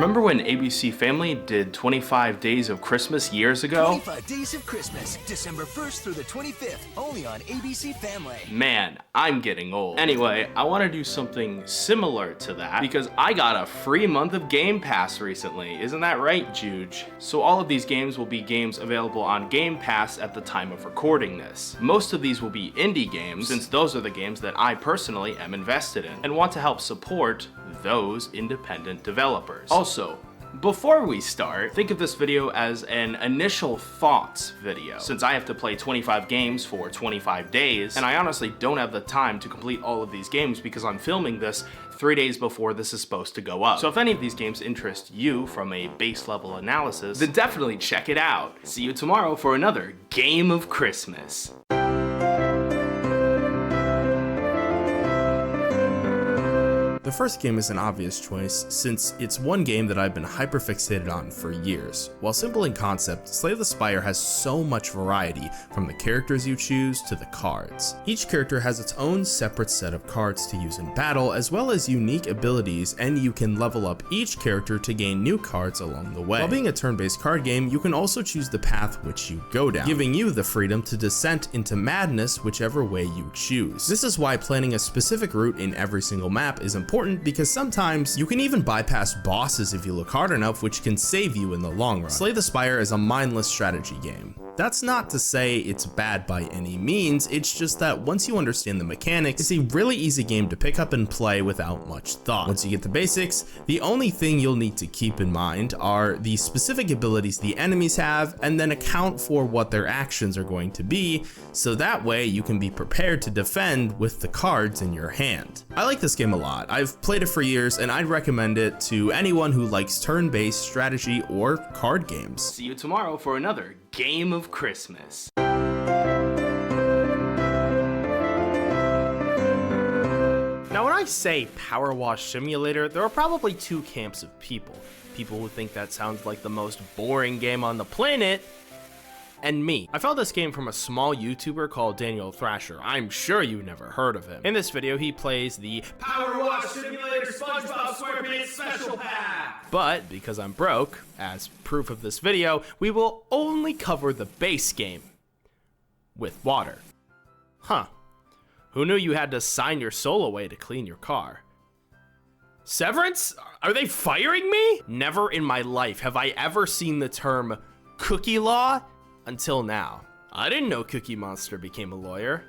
Remember when ABC Family did 25 Days of Christmas years ago? 25 Days of Christmas, December 1st through the 25th, only on ABC Family. Man, I'm getting old. Anyway, I want to do something similar to that because I got a free month of Game Pass recently. Isn't that right, Žujović? So all of these games will be games available on Game Pass at the time of recording this. Most of these will be indie games, since those are the games that I personally am invested in and want to help support those independent developers. Also, before we start, think of this video as an initial thoughts video, since I have to play 25 games for 25 days, and I honestly don't have the time to complete all of these games because I'm filming this 3 days before this is supposed to go up. So if any of these games interest you from a base level analysis, then definitely check it out. See you tomorrow for another Game of Christmas. The first game is an obvious choice, since it's one game that I've been hyperfixated on for years. While simple in concept, Slay the Spire has so much variety, from the characters you choose to the cards. Each character has its own separate set of cards to use in battle, as well as unique abilities, and you can level up each character to gain new cards along the way. While being a turn-based card game, you can also choose the path which you go down, giving you the freedom to descent into madness whichever way you choose. This is why planning a specific route in every single map is important, because sometimes you can even bypass bosses if you look hard enough, which can save you in the long run. Slay the Spire is a mindless strategy game. That's not to say it's bad by any means, it's just that once you understand the mechanics, it's a really easy game to pick up and play without much thought. Once you get the basics, the only thing you'll need to keep in mind are the specific abilities the enemies have, and then account for what their actions are going to be, so that way you can be prepared to defend with the cards in your hand. I like this game a lot. I've played it for years, and I'd recommend it to anyone who likes turn-based strategy or card games. See you tomorrow for another Game of Christmas. Now, when I say PowerWash Simulator, there are probably two camps of people. People who think that sounds like the most boring game on the planet, and me. I found this game from a small YouTuber called Daniel Thrasher. I'm sure you never heard of him. In this video, he plays the PowerWash Simulator SpongeBob SquarePants Special Pack. But because I'm broke, as proof of this video, we will only cover the base game with water. Huh. Who knew you had to sign your soul away to clean your car? Severance? Are they firing me? Never in my life have I ever seen the term cookie law until now. I didn't know Cookie Monster became a lawyer.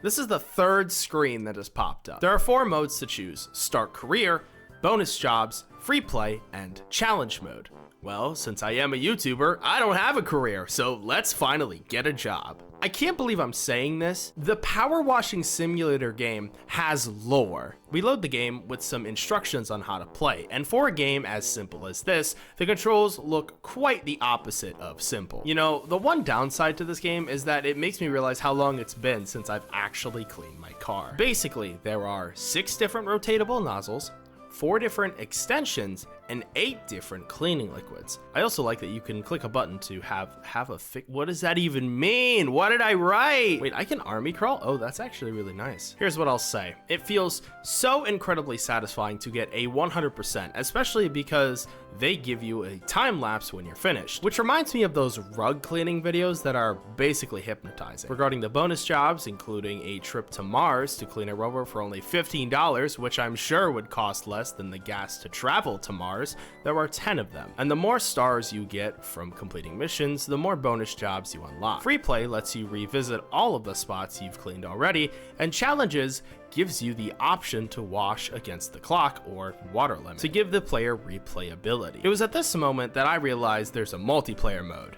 This is the third screen that has popped up. There are 4 modes to choose: Start Career, Bonus Jobs, Free Play, and Challenge Mode. Well, since I am a YouTuber, I don't have a career, so let's finally get a job. I can't believe I'm saying this. The Power Washing Simulator game has lore. We load the game with some instructions on how to play, and for a game as simple as this, the controls look quite the opposite of simple. You know, the one downside to this game is that it makes me realize how long it's been since I've actually cleaned my car. Basically, there are 6 different rotatable nozzles, 4 different extensions, and 8 different cleaning liquids. I also like that you can click a button to have a what does that even mean? What did I write? Wait, I can army crawl? Oh, that's actually really nice. Here's what I'll say. It feels so incredibly satisfying to get a 100%, especially because they give you a time lapse when you're finished, which reminds me of those rug cleaning videos that are basically hypnotizing. Regarding the bonus jobs, including a trip to Mars to clean a rover for only $15, which I'm sure would cost less than the gas to travel to Mars, there are 10 of them. And the more stars you get from completing missions, the more bonus jobs you unlock. Free Play lets you revisit all of the spots you've cleaned already, and Challenges gives you the option to wash against the clock or water limit to give the player replayability. It was at this moment that I realized there's a multiplayer mode.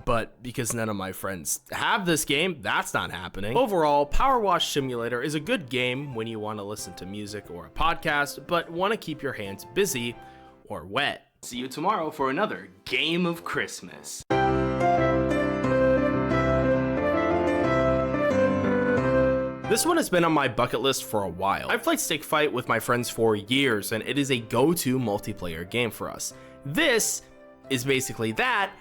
But because none of my friends have this game, that's not happening. Overall, PowerWash Simulator is a good game when you want to listen to music or a podcast, but want to keep your hands busy or wet. See you tomorrow for another Game of Christmas. This one has been on my bucket list for a while. I've played Stick Fight with my friends for years, and it is a go-to multiplayer game for us. This is basically that,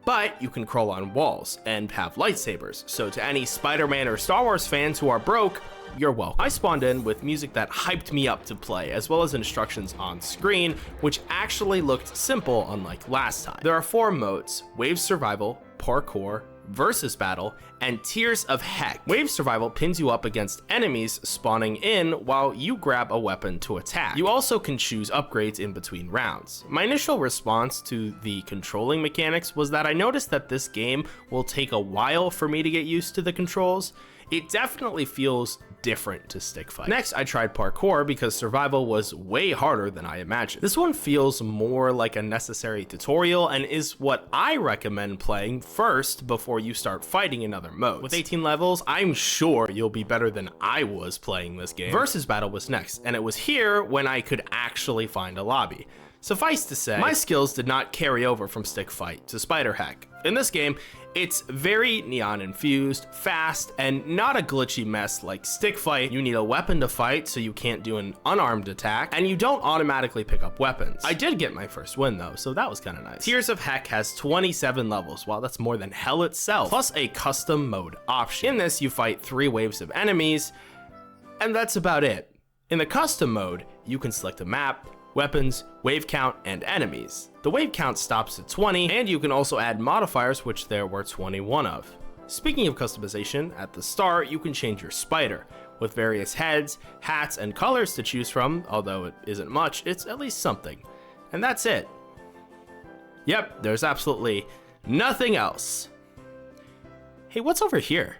but you can crawl on walls and have lightsabers. So to any Spider-Man or Star Wars fans who are broke, you're welcome. I spawned in with music that hyped me up to play, as well as instructions on screen, which actually looked simple unlike last time. There are 4 modes: Wave Survival, Parkour, Versus Battle, and Tears of Heck. Wave Survival pins you up against enemies spawning in while you grab a weapon to attack. You also can choose upgrades in between rounds. My initial response to the controlling mechanics was that I noticed that this game will take a while for me to get used to the controls. It definitely feels different to stick fight. Next, I tried parkour because survival was way harder than I imagined. This one feels more like a necessary tutorial and is what I recommend playing first before you start fighting in other modes. With 18 levels, I'm sure you'll be better than I was playing this game. Versus Battle was next, and it was here when I could actually find a lobby. Suffice to say, my skills did not carry over from stick fight to Spiderheck. In this game, it's very neon infused, fast, and not a glitchy mess like stick fight. You need a weapon to fight, so you can't do an unarmed attack, and you don't automatically pick up weapons. I did get my first win though, so that was kind of nice. Tears of Heck has 27 levels. Wow, that's more than hell itself, plus a custom mode option. In this, you fight 3 waves of enemies, and that's about it. In the custom mode, you can select a map, weapons, wave count, and enemies. The wave count stops at 20, and you can also add modifiers, which there were 21 of. Speaking of customization, at the start, you can change your spider, with various heads, hats, and colors to choose from. Although it isn't much, it's at least something. And that's it. Yep, there's absolutely nothing else. Hey, what's over here?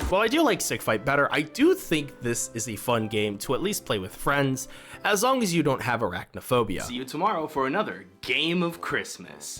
While I do like Stick Fight better, I do think this is a fun game to at least play with friends, as long as you don't have arachnophobia. See you tomorrow for another Game of Christmas.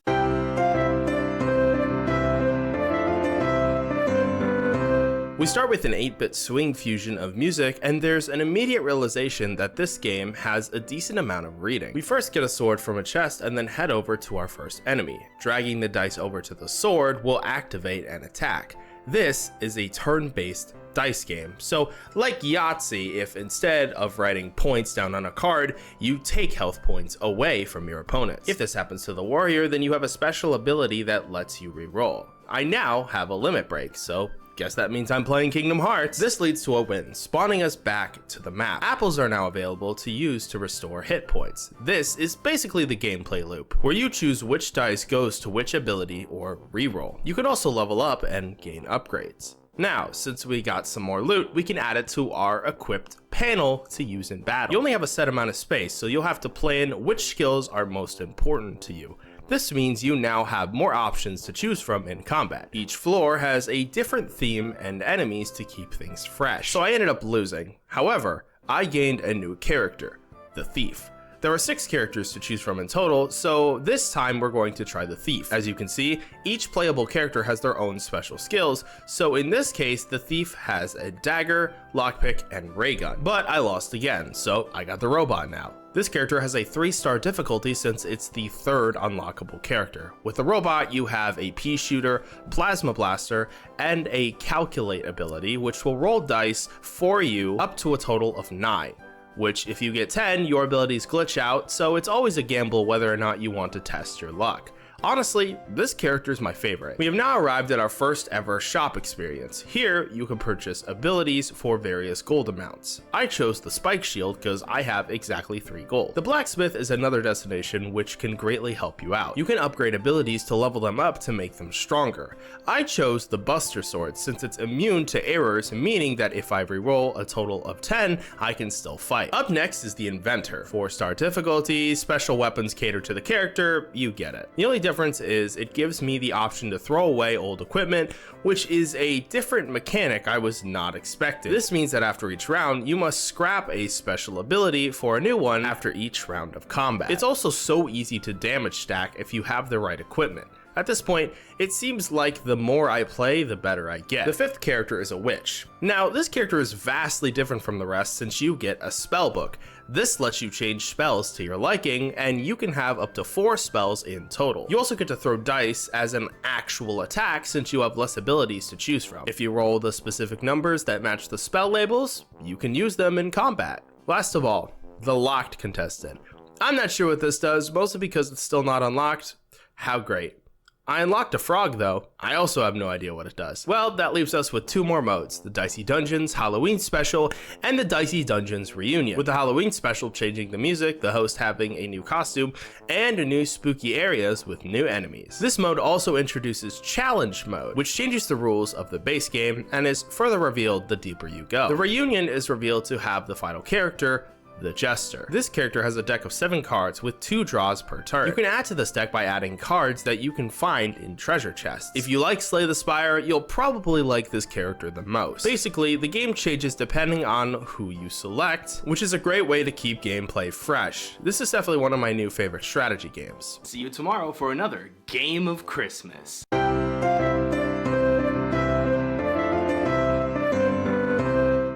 We start with an 8-bit swing fusion of music, and there's an immediate realization that this game has a decent amount of reading. We first get a sword from a chest and then head over to our first enemy. Dragging the dice over to the sword will activate an attack. This is a turn-based dice game, so like Yahtzee, if instead of writing points down on a card, you take health points away from your opponents. If this happens to the warrior, then you have a special ability that lets you reroll. I now have a limit break, so guess that means I'm playing Kingdom Hearts. This leads to a win, spawning us back to the map. Apples are now available to use to restore hit points. This is basically the gameplay loop, where you choose which dice goes to which ability or reroll. You can also level up and gain upgrades. Now, since we got some more loot, we can add it to our equipped panel to use in battle. You only have a set amount of space, so you'll have to plan which skills are most important to you. This means you now have more options to choose from in combat. Each floor has a different theme and enemies to keep things fresh. So I ended up losing. However, I gained a new character, the Thief. There are 6 characters to choose from in total, so this time we're going to try the Thief. As you can see, each playable character has their own special skills, so in this case, the Thief has a dagger, lockpick, and ray gun. But I lost again, so I got the robot now. This character has a 3-star difficulty since it's the 3rd unlockable character. With the robot, you have a pea shooter, plasma blaster, and a calculate ability, which will roll dice for you up to a total of 9. Which, if you get 10, your abilities glitch out, so it's always a gamble whether or not you want to test your luck. Honestly, this character is my favorite. We have now arrived at our first ever shop experience. Here, you can purchase abilities for various gold amounts. I chose the spike shield because I have exactly 3 gold. The blacksmith is another destination which can greatly help you out. You can upgrade abilities to level them up to make them stronger. I chose the buster sword since it's immune to errors, meaning that if I reroll a total of 10, I can still fight. Up next is the inventor. 4-star difficulty, special weapons cater to the character, you get it. The only difference is it gives me the option to throw away old equipment, which is a different mechanic I was not expecting. This means that after each round, you must scrap a special ability for a new one after each round of combat. It's also so easy to damage stack if you have the right equipment. At this point, it seems like the more I play, the better I get. The 5th character is a witch. Now, this character is vastly different from the rest since you get a spell book. This lets you change spells to your liking, and you can have up to 4 spells in total. You also get to throw dice as an actual attack since you have less abilities to choose from. If you roll the specific numbers that match the spell labels, you can use them in combat. Last of all, the locked contestant. I'm not sure what this does, mostly because it's still not unlocked. How great. I unlocked a frog though. I also have no idea what it does. Well, that leaves us with 2 more modes, the Dicey Dungeons Halloween Special and the Dicey Dungeons Reunion. With the Halloween Special changing the music, the host having a new costume, and new spooky areas with new enemies. This mode also introduces Challenge Mode, which changes the rules of the base game and is further revealed the deeper you go. The Reunion is revealed to have the final character, the Jester. This character has a deck of 7 cards with 2 draws per turn. You can add to this deck by adding cards that you can find in treasure chests. If you like Slay the Spire, you'll probably like this character the most. Basically, the game changes depending on who you select, which is a great way to keep gameplay fresh. This is definitely one of my new favorite strategy games. See you tomorrow for another Game of Christmas.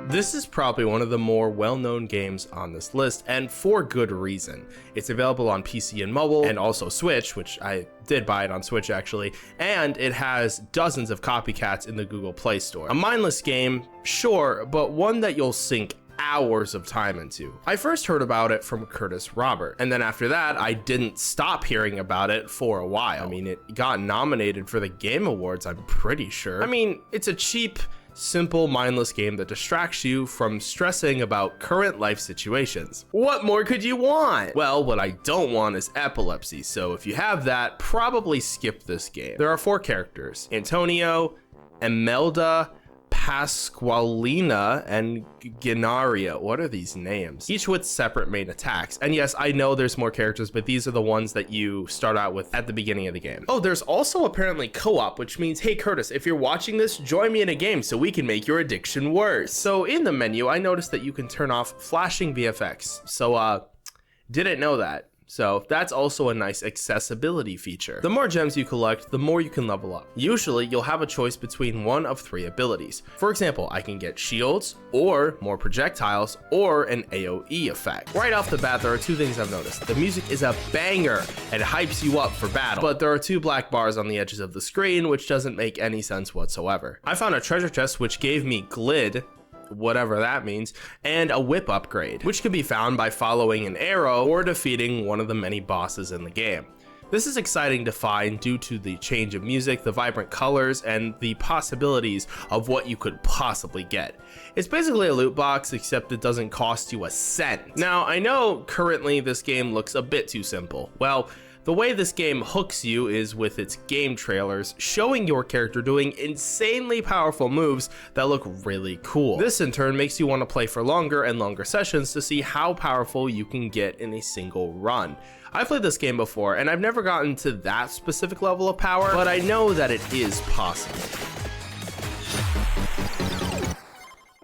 This is probably one of the more well-known games on this list, and for good reason. It's available on PC and mobile, and also Switch, which I did buy it on Switch actually, and it has dozens of copycats in the Google Play Store. A mindless game, sure, but one that you'll sink hours of time into. I first heard about it from Curtis Robert, and then after that, I didn't stop hearing about it for a while. I mean, it got nominated for the Game Awards, I'm pretty sure. I mean, it's a cheap, simple, mindless game that distracts you from stressing about current life situations. What more could you want? Well, what I don't want is epilepsy, so if you have that, probably skip this game. There are 4 characters: Antonio, Imelda, Pasqualina, and Ginaria. What are these names? Each with separate main attacks. And yes, I know there's more characters, but these are the ones that you start out with at the beginning of the game. Oh, there's also apparently co-op, which means, hey Curtis, if you're watching this, join me in a game so we can make your addiction worse. So in the menu, I noticed that you can turn off flashing VFX. So didn't know that. So that's also a nice accessibility feature. The more gems you collect, the more you can level up. Usually you'll have a choice between one of 3 abilities. For example, I can get shields, or more projectiles, or an AoE effect. Right off the bat, there are 2 things I've noticed. The music is a banger and hypes you up for battle, but there are 2 black bars on the edges of the screen, which doesn't make any sense whatsoever. I found a treasure chest which gave me glid, whatever that means, and a whip upgrade, which can be found by following an arrow or defeating one of the many bosses in the game. This is exciting to find due to the change of music, the vibrant colors, and the possibilities of what you could possibly get. It's basically a loot box, except it doesn't cost you a cent. Now, I know currently this game looks a bit too simple. Well, the way this game hooks you is with its game trailers, showing your character doing insanely powerful moves that look really cool. This in turn makes you want to play for longer and longer sessions to see how powerful you can get in a single run. I've played this game before, and I've never gotten to that specific level of power, but I know that it is possible.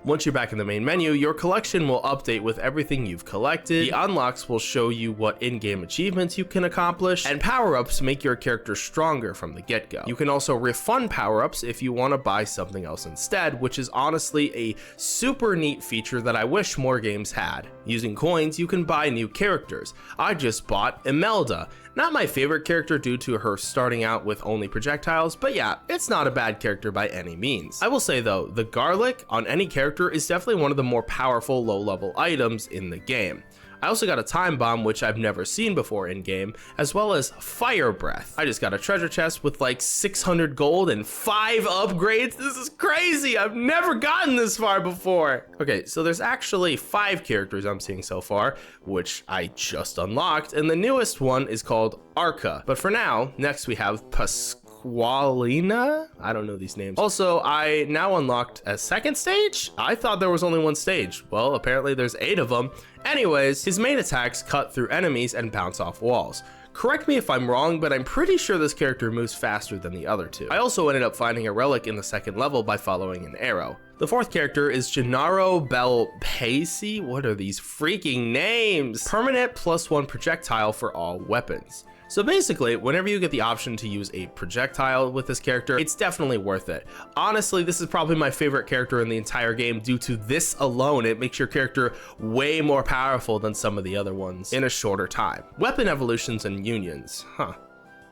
Once you're back in the main menu, your collection will update with everything you've collected. The unlocks will show you what in-game achievements you can accomplish, and power-ups make your character stronger from the get-go. You can also refund power-ups if you want to buy something else instead, which is honestly a super neat feature that I wish more games had. Using coins, you can buy new characters. I just bought Imelda. Not my favorite character due to her starting out with only projectiles, but yeah, it's not a bad character by any means. I will say though, the garlic on any character is definitely one of the more powerful low-level items in the game. I also got a time bomb, which I've never seen before in game, as well as fire breath. I just got a treasure chest with like 600 gold and 5 upgrades. This is crazy. I've never gotten this far before. Okay, so there's actually 5 characters I'm seeing so far, which I just unlocked, and the newest one is called Arca. But for now, next we have Pasqualina? I don't know these names. Also, I now unlocked a 2nd stage? I thought there was only 1 stage. Well, apparently there's 8 of them. Anyways, his main attacks cut through enemies and bounce off walls. Correct me if I'm wrong, but I'm pretty sure this character moves faster than the other 2. I also ended up finding a relic in the 2nd level by following an arrow. The 4th character is Gennaro Belpaci. What are these freaking names? Permanent +1 projectile for all weapons. So basically, whenever you get the option to use a projectile with this character, it's definitely worth it. Honestly, this is probably my favorite character in the entire game due to this alone. It makes your character way more powerful than some of the other ones in a shorter time. Weapon evolutions and unions. Huh.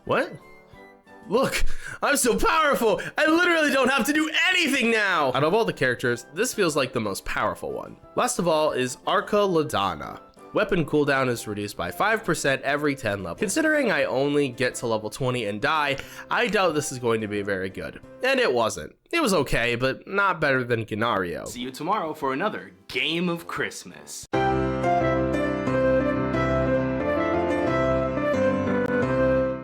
What? Look, I'm so powerful! I literally don't have to do anything now! Out of all the characters, this feels like the most powerful one. Last of all is Arca Ladana. Weapon cooldown is reduced by 5% every 10 levels. Considering I only get to level 20 and die, I doubt this is going to be very good. And it wasn't. It was okay, but not better than Ganario. See you tomorrow for another Game of Christmas.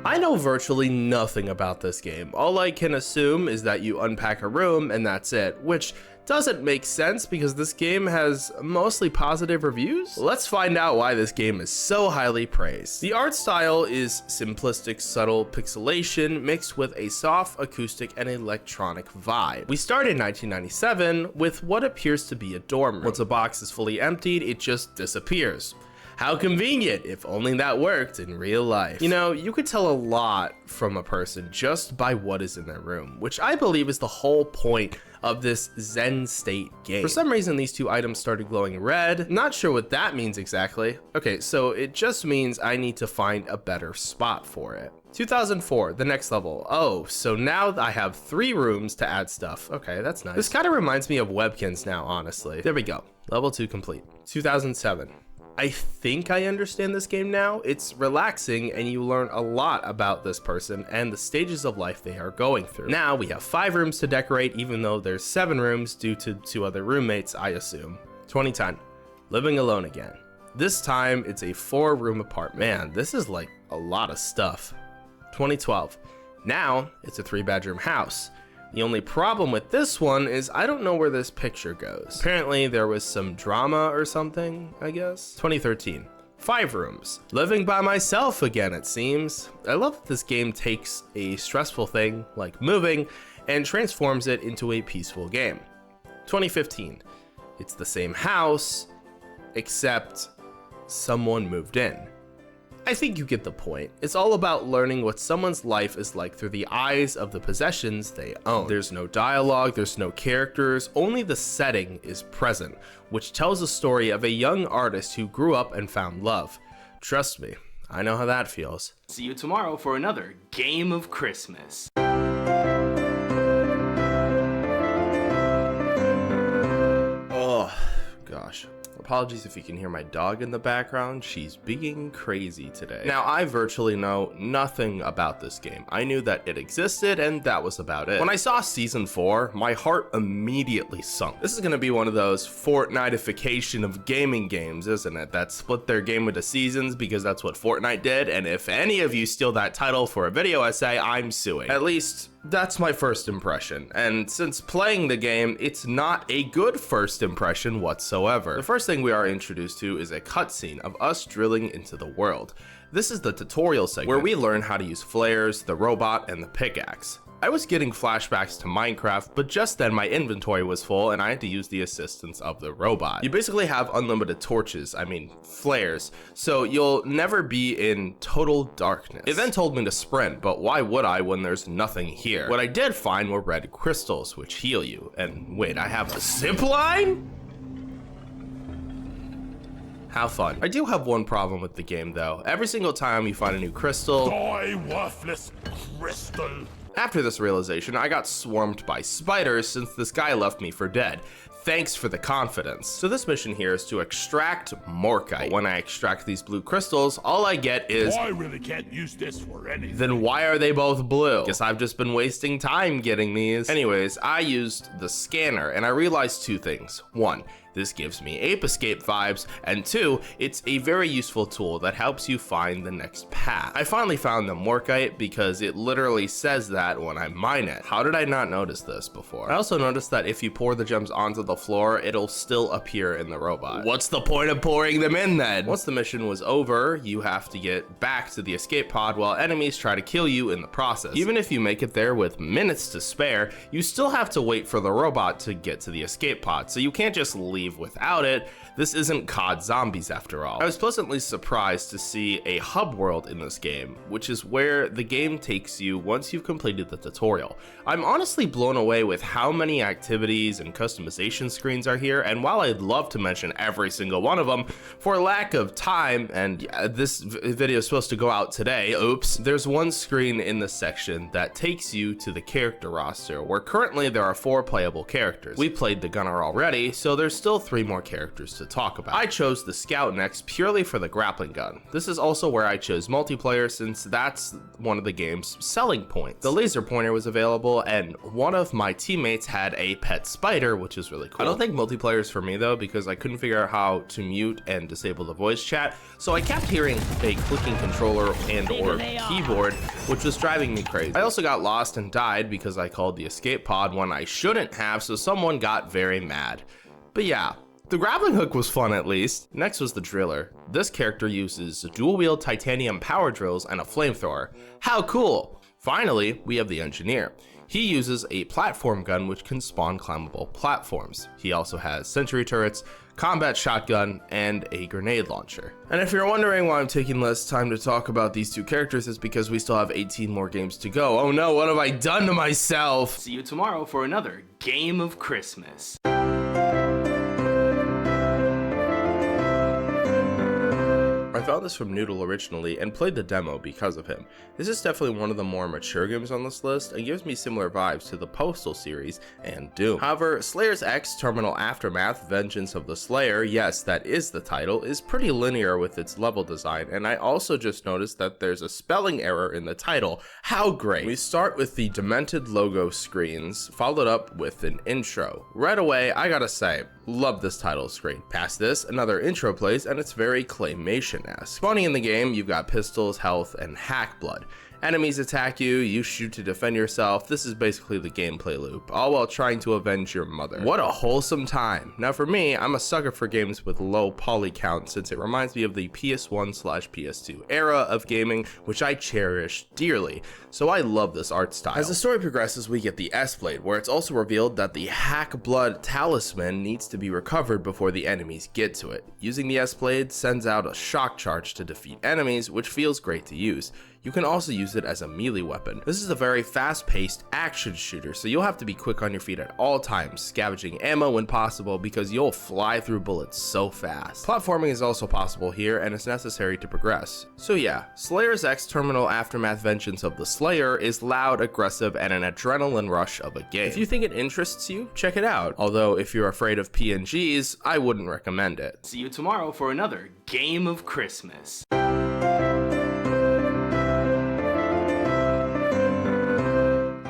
I know virtually nothing about this game. All I can assume is that you unpack a room and that's it, which doesn't make sense because this game has mostly positive reviews. Let's find out why this game is so highly praised. The art style is simplistic, subtle pixelation mixed with a soft acoustic and electronic vibe. We start in 1997 with what appears to be a dorm room. Once a box is fully emptied, it just disappears. How convenient, if only that worked in real life. You know, you could tell a lot from a person just by what is in their room, which I believe is the whole point of this Zen state game. For some reason, these two items started glowing red. Not sure what that means exactly. Okay, so it just means I need to find a better spot for it. 2004, the next level. Oh, so now I have 3 rooms to add stuff. Okay, that's nice. This kind of reminds me of Webkins now, honestly. There we go. Level 2 complete. 2007. I think I understand this game now. It's relaxing and you learn a lot about this person and the stages of life they are going through. Now we have 5 rooms to decorate, even though there's 7 rooms due to 2 other roommates, I assume. 2010, living alone again. This time it's a 4-room apartment. Man, this is like a lot of stuff. 2012, now it's a 3-bedroom house. The only problem with this one is I don't know where this picture goes. Apparently there was some drama or something, I guess. 2013, 5 rooms. Living by myself again, it seems. I love that this game takes a stressful thing like moving and transforms it into a peaceful game. 2015, it's the same house, except someone moved in. I think you get the point. It's all about learning what someone's life is like through the eyes of the possessions they own. There's no dialogue, there's no characters, only the setting is present, which tells a story of a young artist who grew up and found love. Trust me, I know how that feels. See you tomorrow for another Game of Christmas. Oh, gosh. Apologies if you can hear my dog in the background. She's being crazy today. Now, I virtually know nothing about this game. I knew that it existed and that was about it. When I saw season 4, my heart immediately sunk. This is gonna be one of those Fortnite-ification of gaming games, isn't it? That split their game into seasons because that's what Fortnite did, and if any of you steal that title for a video essay, I'm suing. At least, that's my first impression, and since playing the game, it's not a good first impression whatsoever. The first thing we are introduced to is a cutscene of us drilling into the world. This is the tutorial segment where we learn how to use flares, the robot, and the pickaxe. I was getting flashbacks to Minecraft, but just then my inventory was full and I had to use the assistance of the robot. You basically have unlimited torches, flares, so you'll never be in total darkness. It then told me to sprint, but why would I when there's nothing here? What I did find were red crystals, which heal you. And wait, I have a zip line? How fun. I do have one problem with the game though. Every single time you find a new crystal, Die, worthless crystal. After this realization, I got swarmed by spiders since this guy left me for dead. Thanks for the confidence. So this mission here is to extract Morkite. When I extract these blue crystals, all I get is... I really can't use this for anything. Then why are they both blue? Guess I've just been wasting time getting these. Anyways, I used the scanner and I realized 2 things. 1, this gives me Ape Escape vibes, and 2, it's a very useful tool that helps you find the next path. I finally found the Morkite because it literally says that when I mine it. How did I not notice this before? I also noticed that if you pour the gems onto the floor, it'll still appear in the robot. What's the point of pouring them in then? Once the mission was over, you have to get back to the escape pod while enemies try to kill you in the process. Even if you make it there with minutes to spare, you still have to wait for the robot to get to the escape pod, so you can't just leave without it. This isn't COD Zombies after all. I was pleasantly surprised to see a hub world in this game, which is where the game takes you once you've completed the tutorial. I'm honestly blown away with how many activities and customization screens are here, and while I'd love to mention every single one of them, for lack of time, and this video is supposed to go out today, oops, there's one screen in this section that takes you to the character roster, where currently there are 4 playable characters. We played the gunner already, so there's still still 3 more characters to talk about. I chose the Scout next purely for the grappling gun. This is also where I chose multiplayer since that's one of the game's selling points. The laser pointer was available and one of my teammates had a pet spider, which is really cool. I don't think multiplayer is for me though because I couldn't figure out how to mute and disable the voice chat, so I kept hearing a clicking controller and or keyboard, which was driving me crazy. I also got lost and died because I called the escape pod when I shouldn't have, so someone got very mad. But yeah, the grappling hook was fun at least. Next was the driller. This character uses dual-wield titanium power drills and a flamethrower. How cool! Finally, we have the engineer. He uses a platform gun which can spawn climbable platforms. He also has sentry turrets, combat shotgun, and a grenade launcher. And if you're wondering why I'm taking less time to talk about these 2 characters, it's because we still have 18 more games to go. Oh no, what have I done to myself? See you tomorrow for another Game of Christmas. I found this from Noodle originally and played the demo because of him. This is definitely one of the more mature games on this list and gives me similar vibes to the Postal series and Doom. However, Slayer's X Terminal Aftermath Vengeance of the Slayer, yes that is the title, is pretty linear with its level design, and I also just noticed that there's a spelling error in the title. How great! We start with the demented logo screens, followed up with an intro. Right away, I gotta say, love this title screen. Past this, another intro plays and it's very claymation-esque. Spawning in the game, you've got pistols, health, and hack blood. Enemies attack you, you shoot to defend yourself. This is basically the gameplay loop, all while trying to avenge your mother. What a wholesome time. Now for me, I'm a sucker for games with low poly count since it reminds me of the PS1/PS2 era of gaming, which I cherish dearly, so I love this art style. As the story progresses, we get the S-Blade, where it's also revealed that the hack blood talisman needs to be recovered before the enemies get to it. Using the S-Blade sends out a shock charge to defeat enemies, which feels great to use. You can also use it as a melee weapon. This is a very fast-paced action shooter, so you'll have to be quick on your feet at all times, scavenging ammo when possible because you'll fly through bullets so fast. Platforming is also possible here and is necessary to progress. So yeah, Slayer's X Terminal Aftermath Vengeance of the Slayer is loud, aggressive, and an adrenaline rush of a game. If you think it interests you, check it out. Although if you're afraid of PNGs, I wouldn't recommend it. See you tomorrow for another Game of Christmas.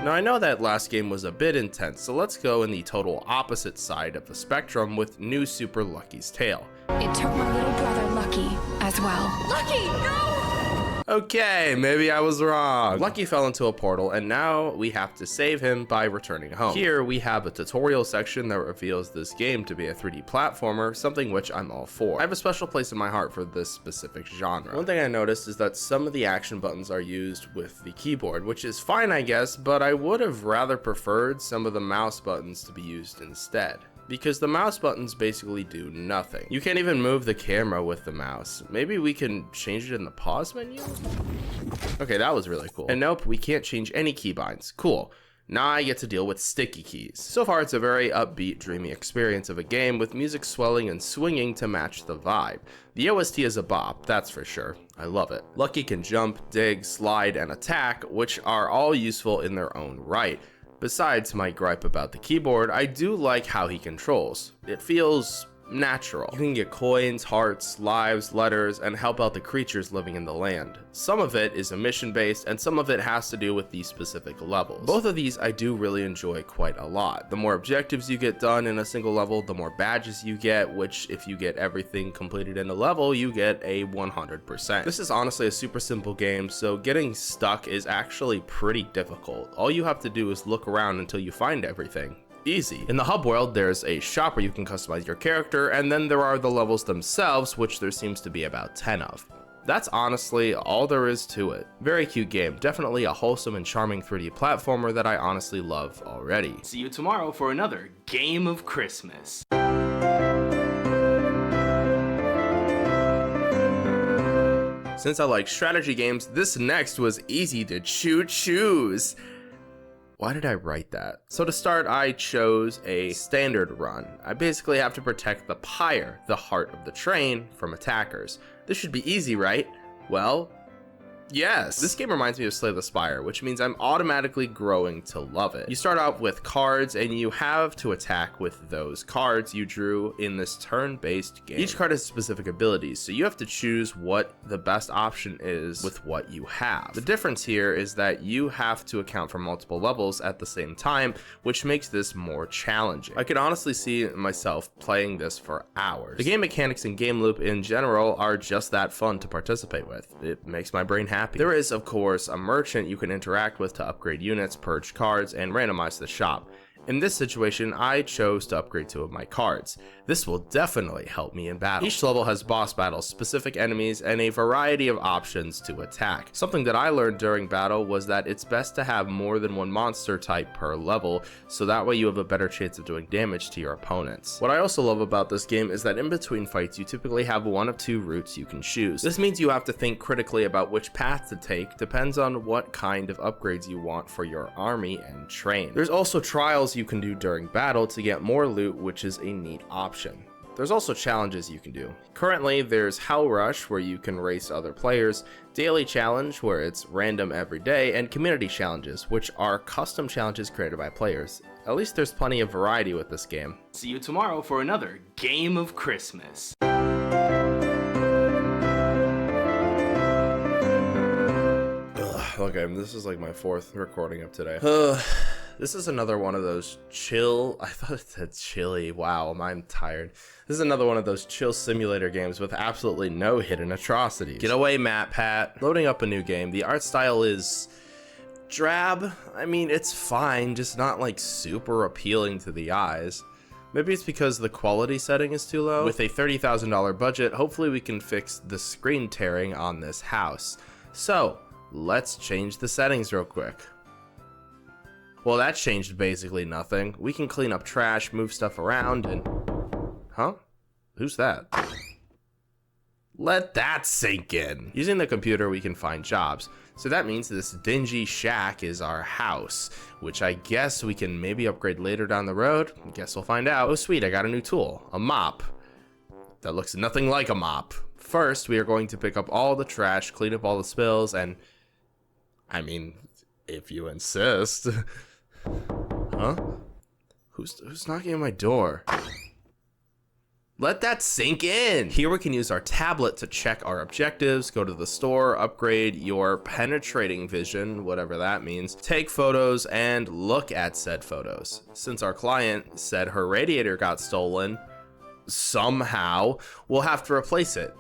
Now I know that last game was a bit intense, so let's go in the total opposite side of the spectrum with New Super Lucky's Tale. It took my little brother Lucky as well. Lucky, no! Okay, maybe I was wrong. Lucky fell into a portal and now we have to save him by returning home. Here we have a tutorial section that reveals this game to be a 3D platformer, something which I'm all for. I have a special place in my heart for this specific genre. One thing I noticed is that some of the action buttons are used with the keyboard, which is fine I guess, but I would have rather preferred some of the mouse buttons to be used instead, because the mouse buttons basically do nothing. You can't even move the camera with the mouse. Maybe we can change it in the pause menu? Okay, that was really cool. And nope, we can't change any keybinds. Cool. Now I get to deal with sticky keys. So far it's a very upbeat, dreamy experience of a game with music swelling and swinging to match the vibe. The OST is a bop, that's for sure. I love it. Lucky can jump, dig, slide, and attack, which are all useful in their own right. Besides my gripe about the keyboard, I do like how he controls. It feels natural. You can get coins, hearts, lives, letters, and help out the creatures living in the land. Some of it is mission based and some of it has to do with these specific levels. Both of these I do really enjoy quite a lot. The more objectives you get done in a single level, the more badges you get, which if you get everything completed in a level, you get a 100%. This is honestly a super simple game, so getting stuck is actually pretty difficult. All you have to do is look around until you find everything. Easy. In the hub world, there's a shop where you can customize your character, and then there are the levels themselves, which there seems to be about 10 of. That's honestly all there is to it. Very cute game, definitely a wholesome and charming 3D platformer that I honestly love already. See you tomorrow for another Game of Christmas. Since I like strategy games, this next was easy to choose. Why did I write that? So to start, I chose a standard run. I basically have to protect the pyre, the heart of the train, from attackers. This should be easy, right? Well, Yes, this game reminds me of Slay the Spire, which means I'm automatically growing to love it. You start out with cards and you have to attack with those cards you drew in this turn-based game. Each card has specific abilities, so you have to choose what the best option is with what you have. The difference here is that you have to account for multiple levels at the same time, which makes this more challenging. I can honestly see myself playing this for hours. The game mechanics and game loop in general are just that fun to participate with. It makes my brain happy. There is, of course, a merchant you can interact with to upgrade units, purge cards, and randomize the shop. In this situation, I chose to upgrade 2 of my cards. This will definitely help me in battle. Each level has boss battles, specific enemies, and a variety of options to attack. Something that I learned during battle was that it's best to have more than one monster type per level, so that way you have a better chance of doing damage to your opponents. What I also love about this game is that in between fights, you typically have 1 of 2 routes you can choose. This means you have to think critically about which path to take, depends on what kind of upgrades you want for your army and train. There's also trials you can do during battle to get more loot, which is a neat option. There's also challenges you can do. Currently, there's Hell Rush, where you can race other players, Daily Challenge, where it's random every day, and Community Challenges, which are custom challenges created by players. At least there's plenty of variety with this game. See you tomorrow for another Game of Christmas. Okay, this is like my 4th recording of today. This is another one of those chill, I thought it said chilly, wow, I'm tired. This is another one of those chill simulator games with absolutely no hidden atrocities. Get away, Matt Pat. Loading up a new game. The art style is drab. I mean, it's fine, just not like super appealing to the eyes. Maybe it's because the quality setting is too low. With a $30,000 budget, hopefully we can fix the screen tearing on this house. So, let's change the settings real quick. Well, that changed basically nothing. We can clean up trash, move stuff around, and... Huh? Who's that? Let that sink in. Using the computer, we can find jobs. So that means this dingy shack is our house, which I guess we can maybe upgrade later down the road. Guess we'll find out. Oh, sweet, I got a new tool. A mop. That looks nothing like a mop. First, we are going to pick up all the trash, clean up all the spills, and... I mean, if you insist... Huh? Who's knocking on my door? Let that sink in! Here we can use our tablet to check our objectives, go to the store, upgrade your penetrating vision, whatever that means, take photos, and look at said photos. Since our client said her radiator got stolen, somehow, we'll have to replace it.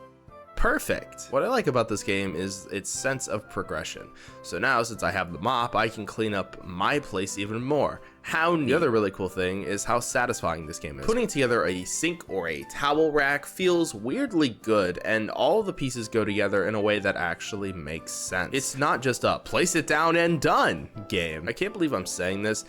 Perfect. What I like about this game is its sense of progression. So now, since I have the mop, I can clean up my place even more. How neat. The other really cool thing is how satisfying this game is. Putting together a sink or a towel rack feels weirdly good, and all the pieces go together in a way that actually makes sense. It's not just a place it down and done game. I can't believe I'm saying this,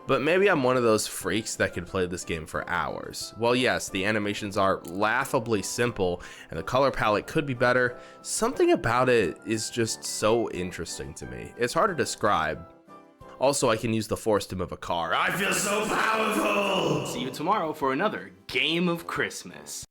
but maybe I'm one of those freaks that could play this game for hours. Well, yes, the animations are laughably simple, and the color palette could be better. Something about it is just so interesting to me. It's hard to describe. Also, I can use the force to move a car. I feel so powerful! See you tomorrow for another Game of Christmas.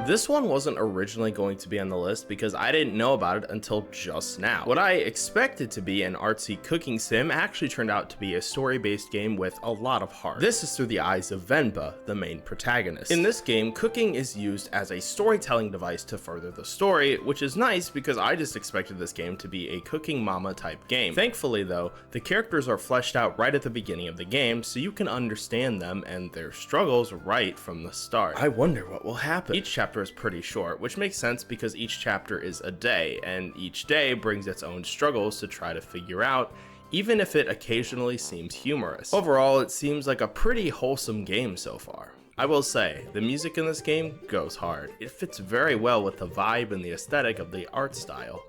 This one wasn't originally going to be on the list because I didn't know about it until just now. What I expected to be an artsy cooking sim actually turned out to be a story-based game with a lot of heart. This is through the eyes of Venba, the main protagonist. In this game, cooking is used as a storytelling device to further the story, which is nice because I just expected this game to be a cooking mama type game. Thankfully though, the characters are fleshed out right at the beginning of the game so you can understand them and their struggles right from the start. I wonder what will happen. Each chapter is pretty short, which makes sense because each chapter is a day, and each day brings its own struggles to try to figure out, even if it occasionally seems humorous. Overall, it seems like a pretty wholesome game so far. I will say, the music in this game goes hard. It fits very well with the vibe and the aesthetic of the art style.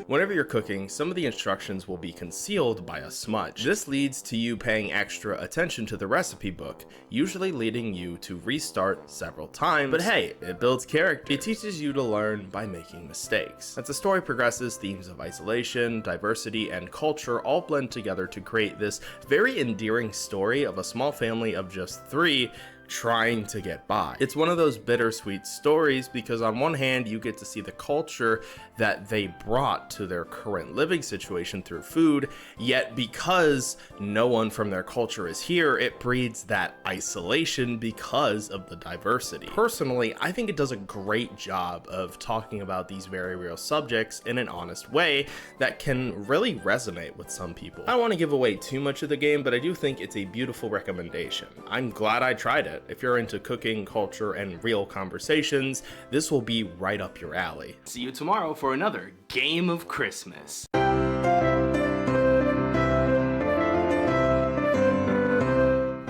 Whenever you're cooking, some of the instructions will be concealed by a smudge. This leads to you paying extra attention to the recipe book, usually leading you to restart several times, but hey, it builds character. It teaches you to learn by making mistakes. As the story progresses, themes of isolation, diversity, and culture all blend together to create this very endearing story of a small family of just 3 trying to get by. It's one of those bittersweet stories because on one hand you get to see the culture that they brought to their current living situation through food, yet because no one from their culture is here, it breeds that isolation because of the diversity. Personally, I think it does a great job of talking about these very real subjects in an honest way that can really resonate with some people. I don't want to give away too much of the game, but I do think it's a beautiful recommendation. I'm glad I tried it. If you're into cooking, culture, and real conversations, this will be right up your alley. See you tomorrow for another Game of Christmas.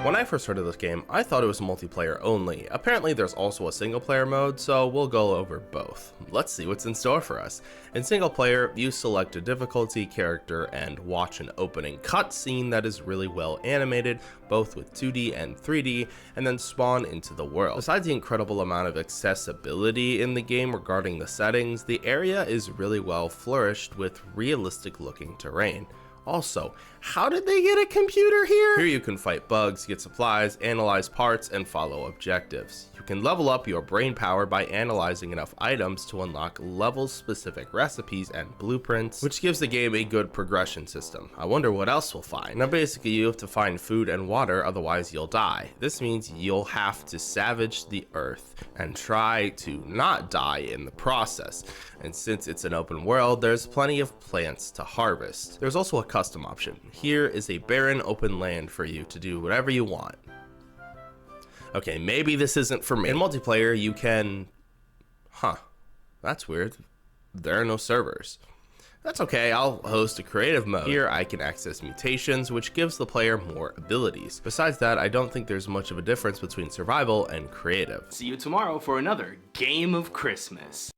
When I first heard of this game, I thought it was multiplayer only. Apparently there's also a single player mode, so we'll go over both. Let's see what's in store for us. In single player, you select a difficulty, character, and watch an opening cutscene that is really well animated, both with 2D and 3D, and then spawn into the world. Besides the incredible amount of accessibility in the game regarding the settings, the area is really well flourished with realistic looking terrain. Also, how did they get a computer here? Here you can fight bugs, get supplies, analyze parts, and follow objectives. You can level up your brain power by analyzing enough items to unlock level-specific recipes and blueprints, which gives the game a good progression system. I wonder what else we'll find. Now basically you have to find food and water, otherwise you'll die. This means you'll have to savage the earth and try to not die in the process. And since it's an open world, there's plenty of plants to harvest. There's also a custom option. Here is a barren open land for you to do whatever you want. Okay, maybe this isn't for me. In multiplayer, you can... that's weird. There are no servers. That's okay, I'll host a creative mode. Here I can access mutations, which gives the player more abilities. Besides that, I don't think there's much of a difference between survival and creative. See you tomorrow for another Game of Christmas.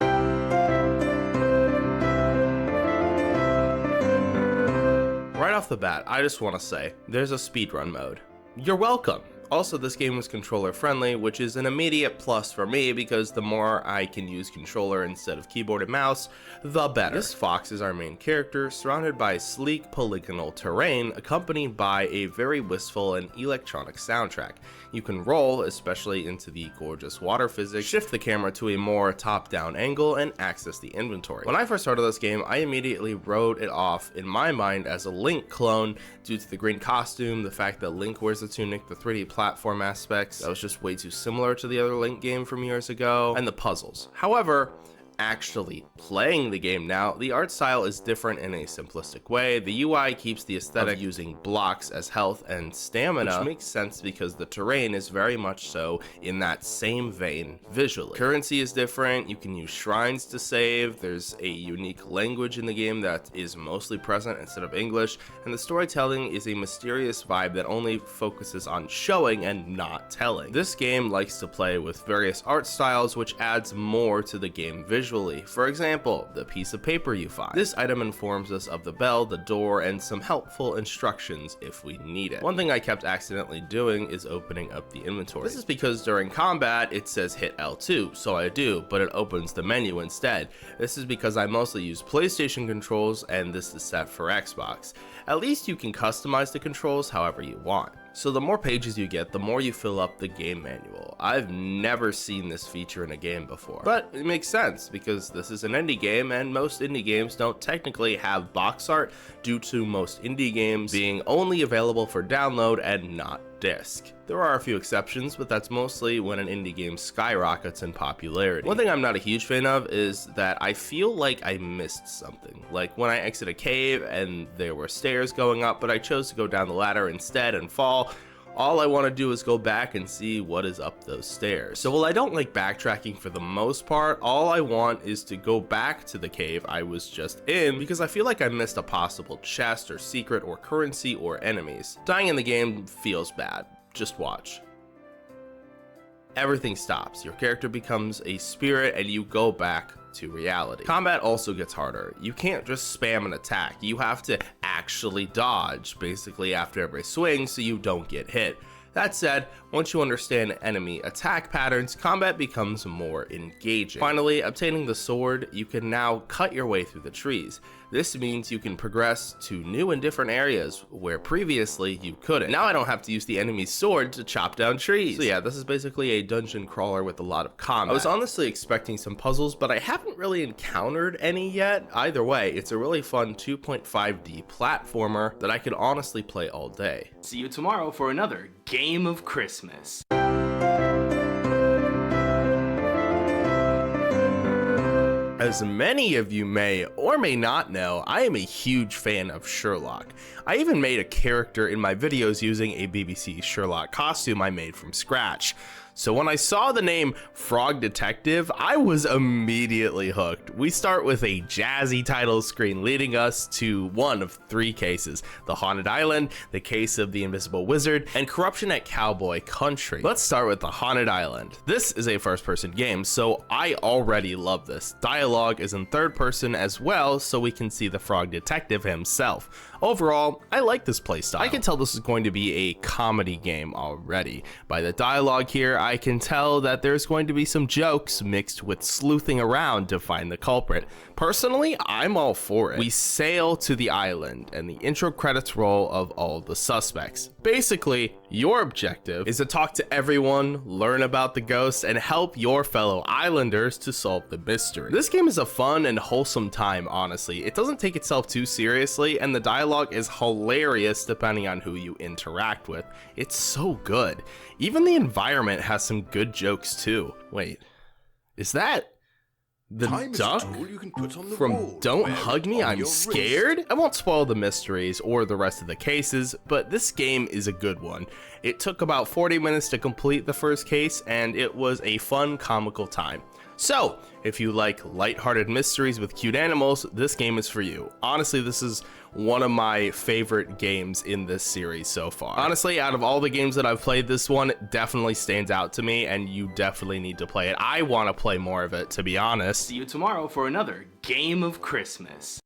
Right off the bat, I just want to say, there's a speedrun mode. You're welcome! Also, this game was controller friendly, which is an immediate plus for me because the more I can use controller instead of keyboard and mouse, the better. This fox is our main character, surrounded by sleek polygonal terrain, accompanied by a very wistful and electronic soundtrack. You can roll, especially into the gorgeous water physics, shift the camera to a more top-down angle, and access the inventory. When I first started this game, I immediately wrote it off in my mind as a Link clone due to the green costume, the fact that Link wears the tunic, the 3D platform aspects, that was just way too similar to the other Link game from years ago, and the puzzles. However, actually playing the game now, the art style is different in a simplistic way. The UI keeps the aesthetic of using blocks as health and stamina, which makes sense because the terrain is very much so in that same vein visually. Currency is different, you can use shrines to save, there's a unique language in the game that is mostly present instead of English, and the storytelling is a mysterious vibe that only focuses on showing and not telling. This game likes to play with various art styles, which adds more to the game visually. For example, the piece of paper you find. This item informs us of the bell, the door, and some helpful instructions if we need it. One thing I kept accidentally doing is opening up the inventory. This is because during combat it says hit L2, so I do, but it opens the menu instead. This is because I mostly use PlayStation controls and this is set for Xbox. At least you can customize the controls however you want. So the more pages you get, the more you fill up the game manual. I've never seen this feature in a game before, but it makes sense because this is an indie game and most indie games don't technically have box art due to most indie games being only available for download and not disc. There are a few exceptions, but that's mostly when an indie game skyrockets in popularity. One thing I'm not a huge fan of is that I feel like I missed something. Like when I exit a cave and there were stairs going up, but I chose to go down the ladder instead and fall. All I want to do is go back and see what is up those stairs. So while I don't like backtracking for the most part, all I want is to go back to the cave I was just in because I feel like I missed a possible chest or secret or currency or enemies. Dying in the game feels bad. Just watch. Everything stops. Your character becomes a spirit and you go back to reality. Combat also gets harder. You can't just spam an attack. You have to actually dodge basically after every swing so you don't get hit. That said, once you understand enemy attack patterns, combat becomes more engaging. Finally, obtaining the sword, you can now cut your way through the trees. This means you can progress to new and different areas where previously you couldn't. Now I don't have to use the enemy's sword to chop down trees. So yeah, this is basically a dungeon crawler with a lot of combat. I was honestly expecting some puzzles, but I haven't really encountered any yet. Either way, it's a really fun 2.5D platformer that I could honestly play all day. See you tomorrow for another Game of Christmas. As many of you may or may not know, I am a huge fan of Sherlock. I even made a character in my videos using a BBC Sherlock costume I made from scratch. So when I saw the name Frog Detective, I was immediately hooked. We start with a jazzy title screen leading us to one of three cases: the Haunted Island, the case of the Invisible Wizard, and corruption at Cowboy Country. Let's start with the Haunted Island. This is a first-person game, so I already love this. Dialogue is in third person as well, so we can see the Frog Detective himself. Overall, I like this playstyle. I can tell this is going to be a comedy game already. By the dialogue here, I can tell that there's going to be some jokes mixed with sleuthing around to find the culprit. Personally, I'm all for it. We sail to the island, and the intro credits roll of all the suspects. Basically, your objective is to talk to everyone, learn about the ghosts, and help your fellow islanders to solve the mystery. This game is a fun and wholesome time, honestly. It doesn't take itself too seriously, and the dialogue is hilarious depending on who you interact with. It's so good. Even the environment has some good jokes too. Wait, is that the duck from Don't Hug Me, I'm Scared? I won't spoil the mysteries or the rest of the cases, but this game is a good one. It took about 40 minutes to complete the first case, and it was a fun, comical time. So, if you like lighthearted mysteries with cute animals, this game is for you. Honestly, this is one of my favorite games in this series so far. Honestly, out of all the games that I've played, this one definitely stands out to me, and you definitely need to play it. I want to play more of it, to be honest. See you tomorrow for another Game of Christmas.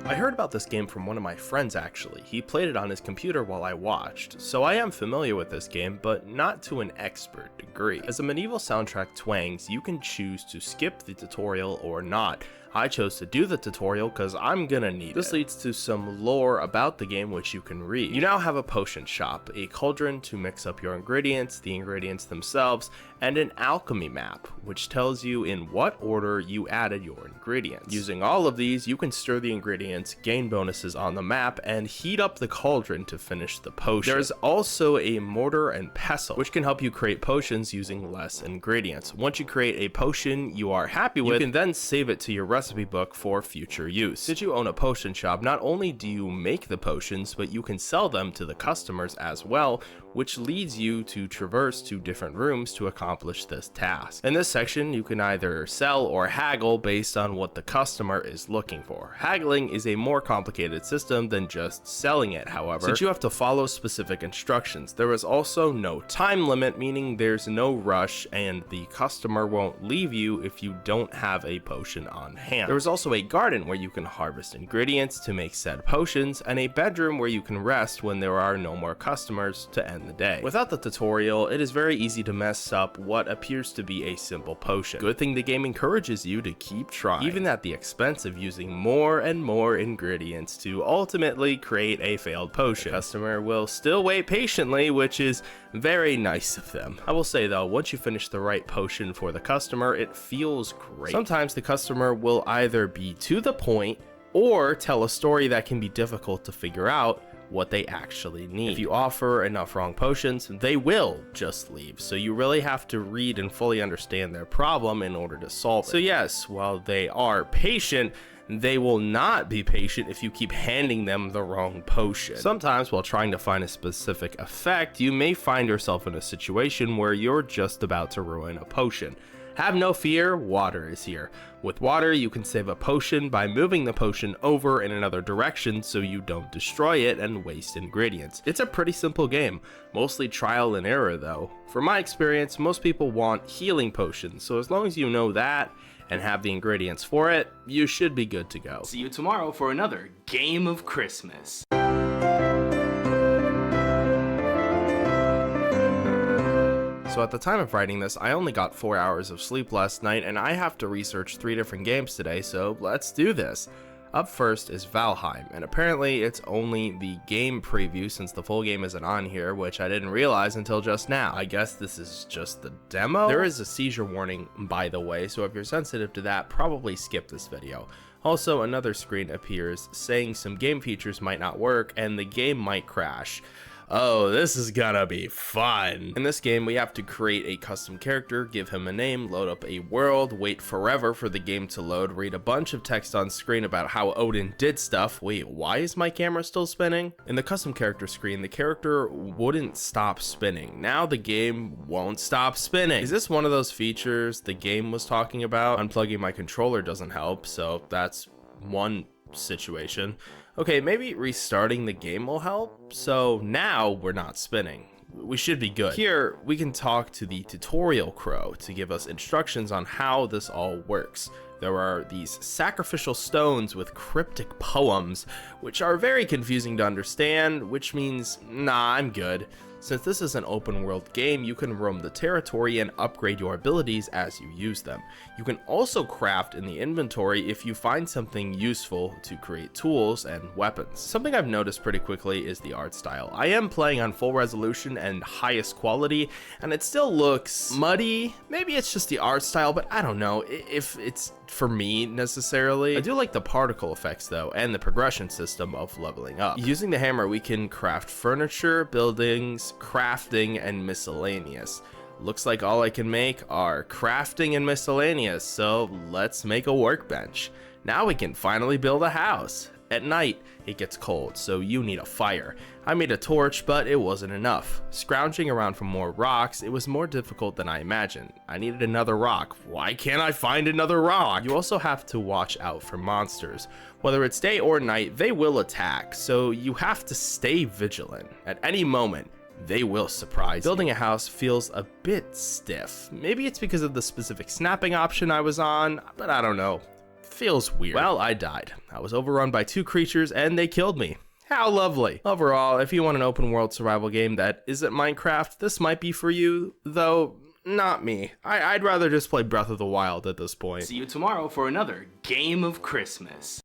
I heard about this game from one of my friends actually. He played it on his computer while I watched, so I am familiar with this game, but not to an expert degree. As the medieval soundtrack twangs, you can choose to skip the tutorial or not. I chose to do the tutorial because I'm gonna need it. This leads to some lore about the game which you can read. You now have a potion shop, a cauldron to mix up your ingredients, the ingredients themselves, and an alchemy map, which tells you in what order you added your ingredients. Using all of these, you can stir the ingredients, gain bonuses on the map, and heat up the cauldron to finish the potion. There's also a mortar and pestle, which can help you create potions using less ingredients. Once you create a potion you are happy with, you can then save it to your recipe book for future use. Since you own a potion shop, not only do you make the potions, but you can sell them to the customers as well, which leads you to traverse to different rooms to accomplish this task. In this section, you can either sell or haggle based on what the customer is looking for. Haggling is a more complicated system than just selling it, however, since you have to follow specific instructions. There is also no time limit, meaning there's no rush, and the customer won't leave you if you don't have a potion on hand. There is also a garden where you can harvest ingredients to make said potions, and a bedroom where you can rest when there are no more customers to end the day. Without the tutorial, it is very easy to mess up what appears to be a simple potion. Good thing the game encourages you to keep trying, even at the expense of using more and more ingredients to ultimately create a failed potion. The customer will still wait patiently, which is very nice of them. I will say though, once you finish the right potion for the customer, it feels great. Sometimes the customer will either be to the point or tell a story that can be difficult to figure out what they actually need. If you offer enough wrong potions, they will just leave, so you really have to read and fully understand their problem in order to solve it. So yes, while they are patient, they will not be patient if you keep handing them the wrong potion. Sometimes while trying to find a specific effect, you may find yourself in a situation where you're just about to ruin a potion. Have no fear, water is here. With water, you can save a potion by moving the potion over in another direction so you don't destroy it and waste ingredients. It's a pretty simple game, mostly trial and error though. From my experience, most people want healing potions, so as long as you know that and have the ingredients for it, you should be good to go. See you tomorrow for another Game of Christmas. So at the time of writing this, I only got 4 hours of sleep last night, and I have to research 3 different games today, so let's do this. Up first is Valheim, and apparently it's only the game preview since the full game isn't on here, which I didn't realize until just now. I guess this is just the demo? There is a seizure warning, by the way, so if you're sensitive to that, probably skip this video. Also, another screen appears saying some game features might not work and the game might crash. Oh, this is gonna be fun. In this game, we have to create a custom character, give him a name, load up a world, wait forever for the game to load, read a bunch of text on screen about how Odin did stuff. Wait, why is my camera still spinning? In the custom character screen, the character wouldn't stop spinning. Now the game won't stop spinning. Is this one of those features the game was talking about? Unplugging my controller doesn't help, so that's one situation. Okay, maybe restarting the game will help. So now we're not spinning. We should be good. Here, we can talk to the tutorial crow to give us instructions on how this all works. There are these sacrificial stones with cryptic poems, which are very confusing to understand, which means, nah, I'm good. Since this is an open world game, you can roam the territory and upgrade your abilities as you use them. You can also craft in the inventory if you find something useful to create tools and weapons. Something I've noticed pretty quickly is the art style. I am playing on full resolution and highest quality, and it still looks muddy. Maybe it's just the art style, but I don't know if it's for me necessarily. I do like the particle effects though, and the progression system of leveling up. Using the hammer, we can craft furniture, buildings, crafting, and miscellaneous. Looks like all I can make are crafting and miscellaneous, so let's make a workbench. Now we can finally build a house. At night, it gets cold, so you need a fire. I made a torch, but it wasn't enough. Scrounging around for more rocks, it was more difficult than I imagined. I needed another rock. Why can't I find another rock? You also have to watch out for monsters. Whether it's day or night, they will attack, so you have to stay vigilant. At any moment, they will surprise you. Building a house feels a bit stiff. Maybe it's because of the specific snapping option I was on, but I don't know. Feels weird. Well, I died. I was overrun by 2 creatures and they killed me. How lovely. Overall, if you want an open world survival game that isn't Minecraft, this might be for you, though not me. I'd rather just play Breath of the Wild at this point. See you tomorrow for another Game of Christmas.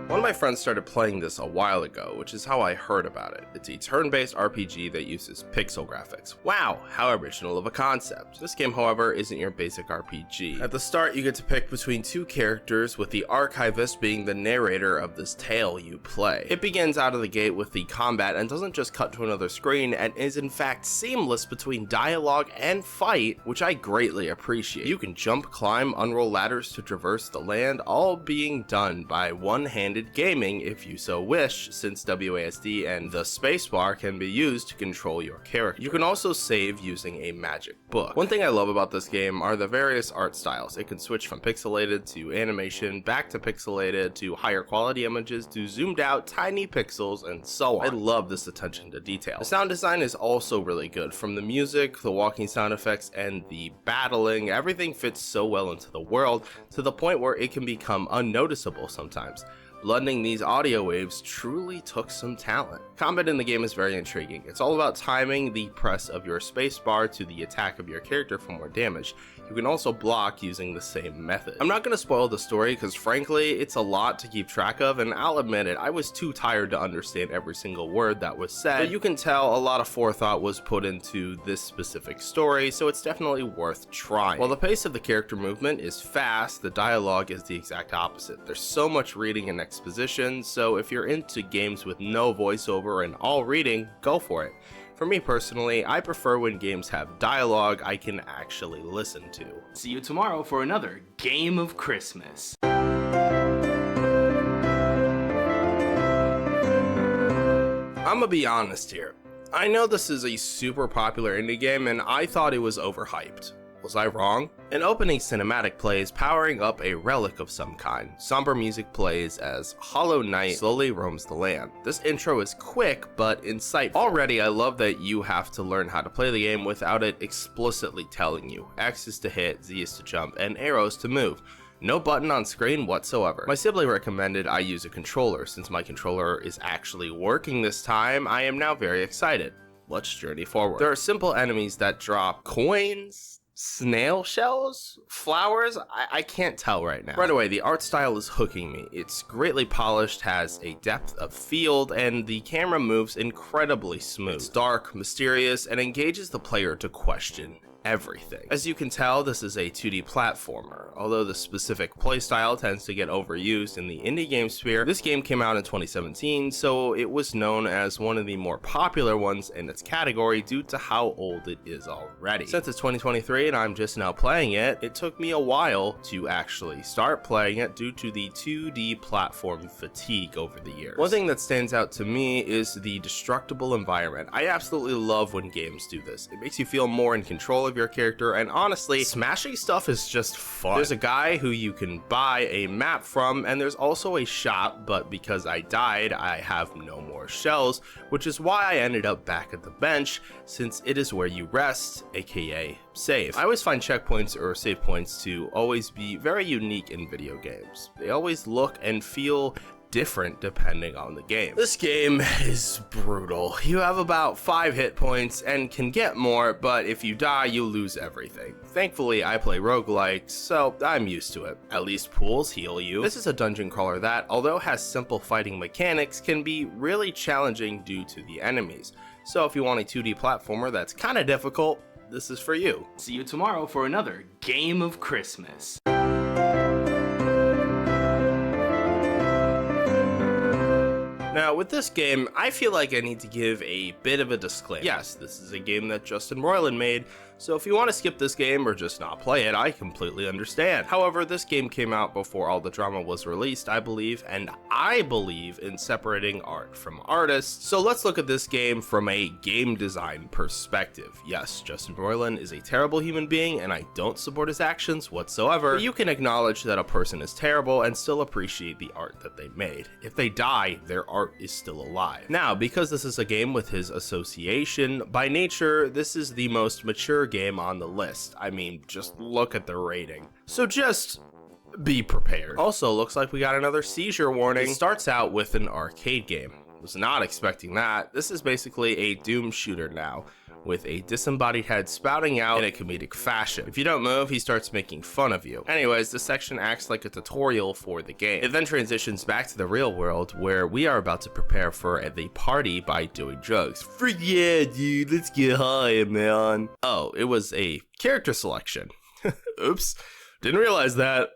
One of my friends started playing this a while ago, which is how I heard about it. It's a turn-based RPG that uses pixel graphics. Wow, how original of a concept. This game, however, isn't your basic RPG. At the start, you get to pick between 2 characters, with the archivist being the narrator of this tale you play. It begins out of the gate with the combat and doesn't just cut to another screen, and is in fact seamless between dialogue and fight, which I greatly appreciate. You can jump, climb, unroll ladders to traverse the land, all being done by one-handed gaming if you so wish, since WASD and the spacebar can be used to control your character. You can also save using a magic book. One thing I love about this game are the various art styles. It can switch from pixelated to animation, back to pixelated, to higher quality images, to zoomed out tiny pixels, and so on. I love this attention to detail. The sound design is also really good. From the music, the walking sound effects, and the battling, everything fits so well into the world to the point where it can become unnoticeable sometimes. Blending these audio waves truly took some talent. Combat in the game is very intriguing. It's all about timing the press of your spacebar to the attack of your character for more damage. You can also block using the same method. I'm not going to spoil the story because frankly, it's a lot to keep track of, and I'll admit it, I was too tired to understand every single word that was said, but you can tell a lot of forethought was put into this specific story, so it's definitely worth trying. While the pace of the character movement is fast, the dialogue is the exact opposite. There's so much reading and exposition, so if you're into games with no voiceover and all reading, go for it. For me personally, I prefer when games have dialogue I can actually listen to. See you tomorrow for another Game of Christmas. I'ma be honest here. I know this is a super popular indie game and I thought it was overhyped. Was I wrong? An opening cinematic plays, powering up a relic of some kind. Somber music plays as Hollow Knight slowly roams the land. This intro is quick, but insightful. Already, I love that you have to learn how to play the game without it explicitly telling you. X is to hit, Z is to jump, and arrows to move. No button on screen whatsoever. My sibling recommended I use a controller. Since my controller is actually working this time, I am now very excited. Let's journey forward. There are simple enemies that drop coins, snail shells, flowers. I can't tell right now. Right away, the art style is hooking me. It's greatly polished, has a depth of field, and the camera moves incredibly smooth. It's dark, mysterious, and engages the player to question everything. As you can tell, this is a 2D platformer. Although the specific playstyle tends to get overused in the indie game sphere, this game came out in 2017, so it was known as one of the more popular ones in its category due to how old it is already. Since it's 2023 and I'm just now playing it, it took me a while to actually start playing it due to the 2D platform fatigue over the years. One thing that stands out to me is the destructible environment. I absolutely love when games do this. It makes you feel more in control of your character, and honestly, smashing stuff is just fun. There's a guy who you can buy a map from, and there's also a shop, but because I died, I have no more shells, which is why I ended up back at the bench, since it is where you rest, aka save. I always find checkpoints or save points to always be very unique in video games. They always look and feel different depending on the game. This game is brutal. You have about 5 hit points and can get more, but if you die, you lose everything. Thankfully, I play roguelikes, so I'm used to it. At least pools heal you. This is a dungeon crawler that, although has simple fighting mechanics, can be really challenging due to the enemies. So if you want a 2D platformer that's kind of difficult, this is for you. See you tomorrow for another Game of Christmas. Now, with this game, I feel like I need to give a bit of a disclaimer. Yes, this is a game that Justin Roiland made, so if you want to skip this game or just not play it, I completely understand. However, this game came out before all the drama was released, I believe, and I believe in separating art from artists. So let's look at this game from a game design perspective. Yes, Justin Roiland is a terrible human being, and I don't support his actions whatsoever, but you can acknowledge that a person is terrible and still appreciate the art that they made. If they die, their art is still alive. Now, because this is a game with his association, by nature, this is the most mature game on the list. I mean, just look at the rating. So just be prepared. Also, looks like we got another seizure warning. It starts out with an arcade game. Was not expecting that. This is basically a Doom shooter now, with a disembodied head spouting out in a comedic fashion. If you don't move, he starts making fun of you. Anyways, this section acts like a tutorial for the game. It then transitions back to the real world, where we are about to prepare for the party by doing drugs. Freak yeah, dude, let's get high, man. Oh, it was a character selection. Oops, didn't realize that.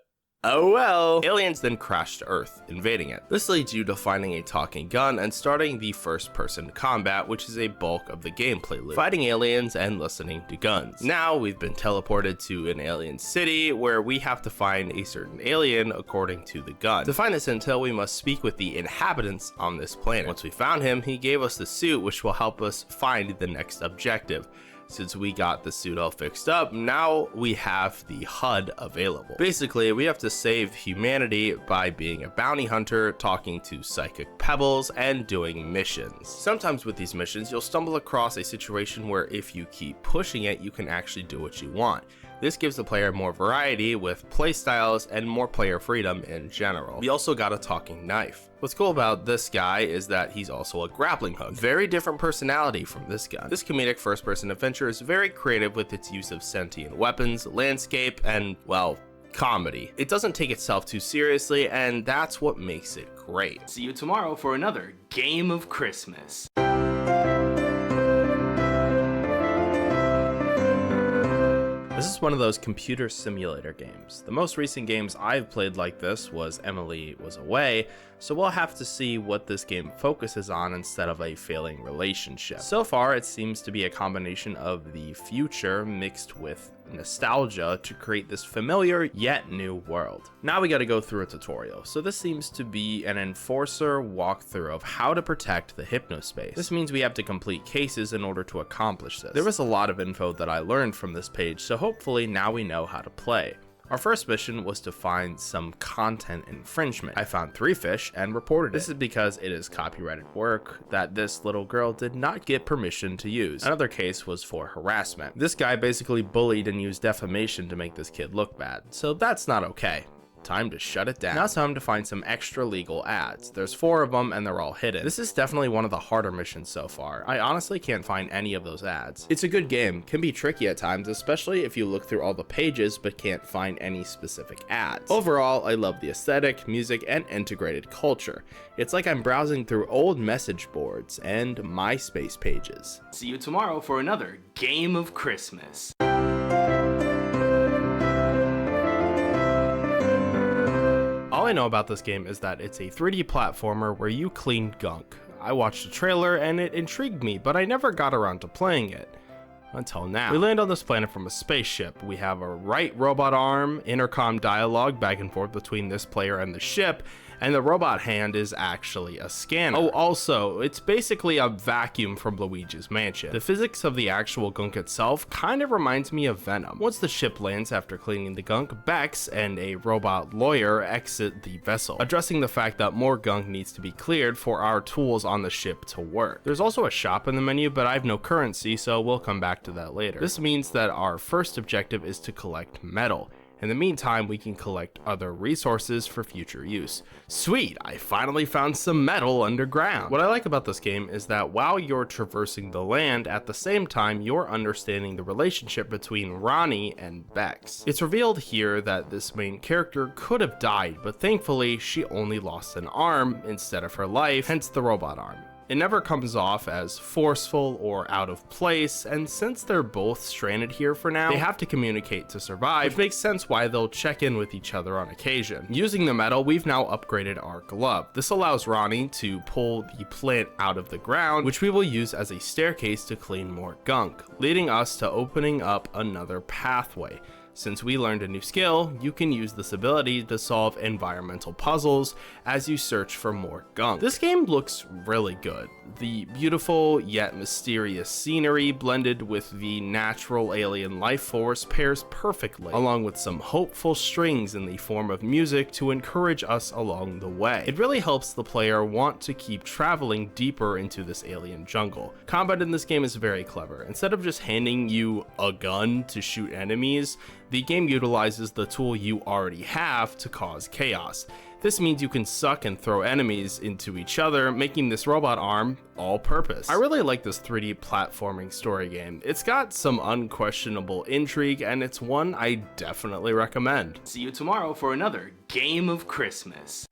Oh well. Aliens then crash to Earth, invading it. This leads you to finding a talking gun and starting the first-person combat, which is a bulk of the gameplay loop. Fighting aliens and listening to guns. Now we've been teleported to an alien city where we have to find a certain alien according to the gun. To find this intel, we must speak with the inhabitants on this planet. Once we found him, he gave us the suit, which will help us find the next objective. Since we got the suit all fixed up, now we have the HUD available. Basically, we have to save humanity by being a bounty hunter, talking to psychic pebbles, and doing missions. Sometimes with these missions, you'll stumble across a situation where if you keep pushing it, you can actually do what you want. This gives the player more variety with playstyles and more player freedom in general. We also got a talking knife. What's cool about this guy is that he's also a grappling hook. Very different personality from this gun. This comedic first-person adventure is very creative with its use of sentient weapons, landscape, and, well, comedy. It doesn't take itself too seriously, and that's what makes it great. See you tomorrow for another Game of Christmas. This is one of those computer simulator games. The most recent games I've played like this was Emily Was Away, so we'll have to see what this game focuses on instead of a failing relationship. So far, it seems to be a combination of the future mixed with nostalgia to create this familiar yet new world. Now we gotta go through a tutorial. So this seems to be an enforcer walkthrough of how to protect the HypnoSpace. This means we have to complete cases in order to accomplish this. There was a lot of info that I learned from this page, so hopefully now we know how to play. Our first mission was to find some content infringement. I found 3 fish and reported it. This is because it is copyrighted work that this little girl did not get permission to use. Another case was for harassment. This guy basically bullied and used defamation to make this kid look bad, so that's not okay. time to shut it down. Now it's time to find some extra legal ads. There's 4 of them and they're all hidden. This is definitely one of the harder missions so far. I honestly can't find any of those ads. It's a good game, can be tricky at times, especially if you look through all the pages but can't find any specific ads. Overall, I love the aesthetic, music, and integrated culture. It's like I'm browsing through old message boards and MySpace pages. See you tomorrow for another Game of Christmas. All I know about this game is that it's a 3D platformer where you clean gunk. I watched the trailer and it intrigued me, but I never got around to playing it. Until now. We land on this planet from a spaceship. We have a right robot arm, intercom dialogue back and forth between this player and the ship, and the robot hand is actually a scanner. Oh, also, it's basically a vacuum from Luigi's Mansion. The physics of the actual gunk itself kind of reminds me of Venom. Once the ship lands after cleaning the gunk, Bex and a robot lawyer exit the vessel, addressing the fact that more gunk needs to be cleared for our tools on the ship to work. There's also a shop in the menu, but I have no currency, so we'll come back to that later. This means that our first objective is to collect metal. In the meantime, we can collect other resources for future use. Sweet, I finally found some metal underground. What I like about this game is that while you're traversing the land, at the same time, you're understanding the relationship between Ronnie and Bex. It's revealed here that this main character could have died, but thankfully, she only lost an arm instead of her life, hence the robot arm. It never comes off as forceful or out of place, and since they're both stranded here for now, they have to communicate to survive, which makes sense why they'll check in with each other on occasion. Using the metal, we've now upgraded our glove. This allows Ronnie to pull the plant out of the ground, which we will use as a staircase to clean more gunk, leading us to opening up another pathway. Since we learned a new skill, you can use this ability to solve environmental puzzles as you search for more gunk. This game looks really good. The beautiful yet mysterious scenery blended with the natural alien life force pairs perfectly, along with some hopeful strings in the form of music to encourage us along the way. It really helps the player want to keep traveling deeper into this alien jungle. Combat in this game is very clever. Instead of just handing you a gun to shoot enemies, the game utilizes the tool you already have to cause chaos. This means you can suck and throw enemies into each other, making this robot arm all-purpose. I really like this 3D platforming story game. It's got some unquestionable intrigue, and it's one I definitely recommend. See you tomorrow for another Game of Christmas.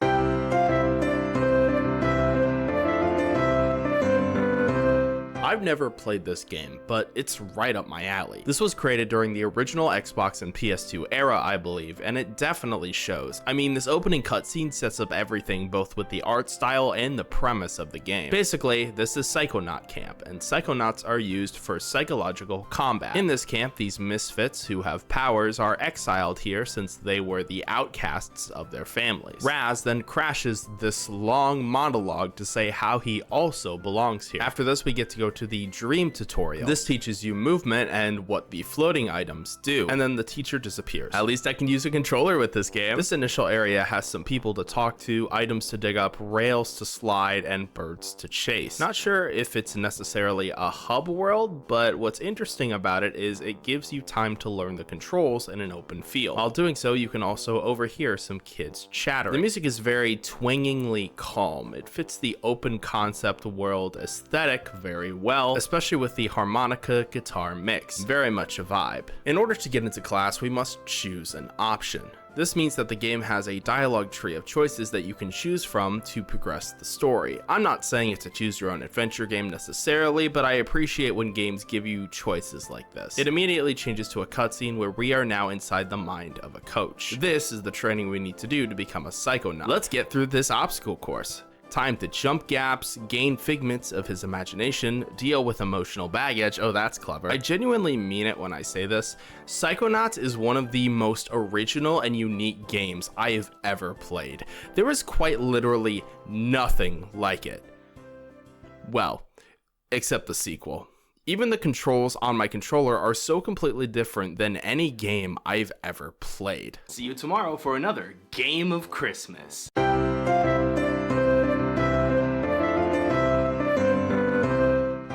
I've never played this game, but it's right up my alley. This was created during the original Xbox and PS2 era, I believe, and it definitely shows. I mean, this opening cutscene sets up everything, both with the art style and the premise of the game. Basically, this is Psychonaut camp, and Psychonauts are used for psychological combat. In this camp, these misfits who have powers are exiled here since they were the outcasts of their families. Raz then crashes this long monologue to say how he also belongs here. After this, we get to go to the dream tutorial. This teaches you movement and what the floating items do, and then the teacher disappears. At least I can use a controller with this game. This initial area has some people to talk to, items to dig up, rails to slide, and birds to chase. Not sure if it's necessarily a hub world, but what's interesting about it is it gives you time to learn the controls in an open field. While doing so, you can also overhear some kids chattering. The music is very twangingly calm. It fits the open concept world aesthetic very well, especially with the harmonica guitar mix. Very much a vibe. In order to get into class, we must choose an option. This means that the game has a dialogue tree of choices that you can choose from to progress the story. I'm not saying it's a choose your own adventure game necessarily, but I appreciate when games give you choices like this. It immediately changes to a cutscene where we are now inside the mind of a coach. This is the training we need to do to become a psychonaut. Let's get through this obstacle course. Time to jump gaps, gain figments of his imagination, deal with emotional baggage. Oh, that's clever. I genuinely mean it when I say this. Psychonauts is one of the most original and unique games I have ever played. There is quite literally nothing like it. Well, except the sequel. Even the controls on my controller are so completely different than any game I've ever played. See you tomorrow for another Game of Christmas.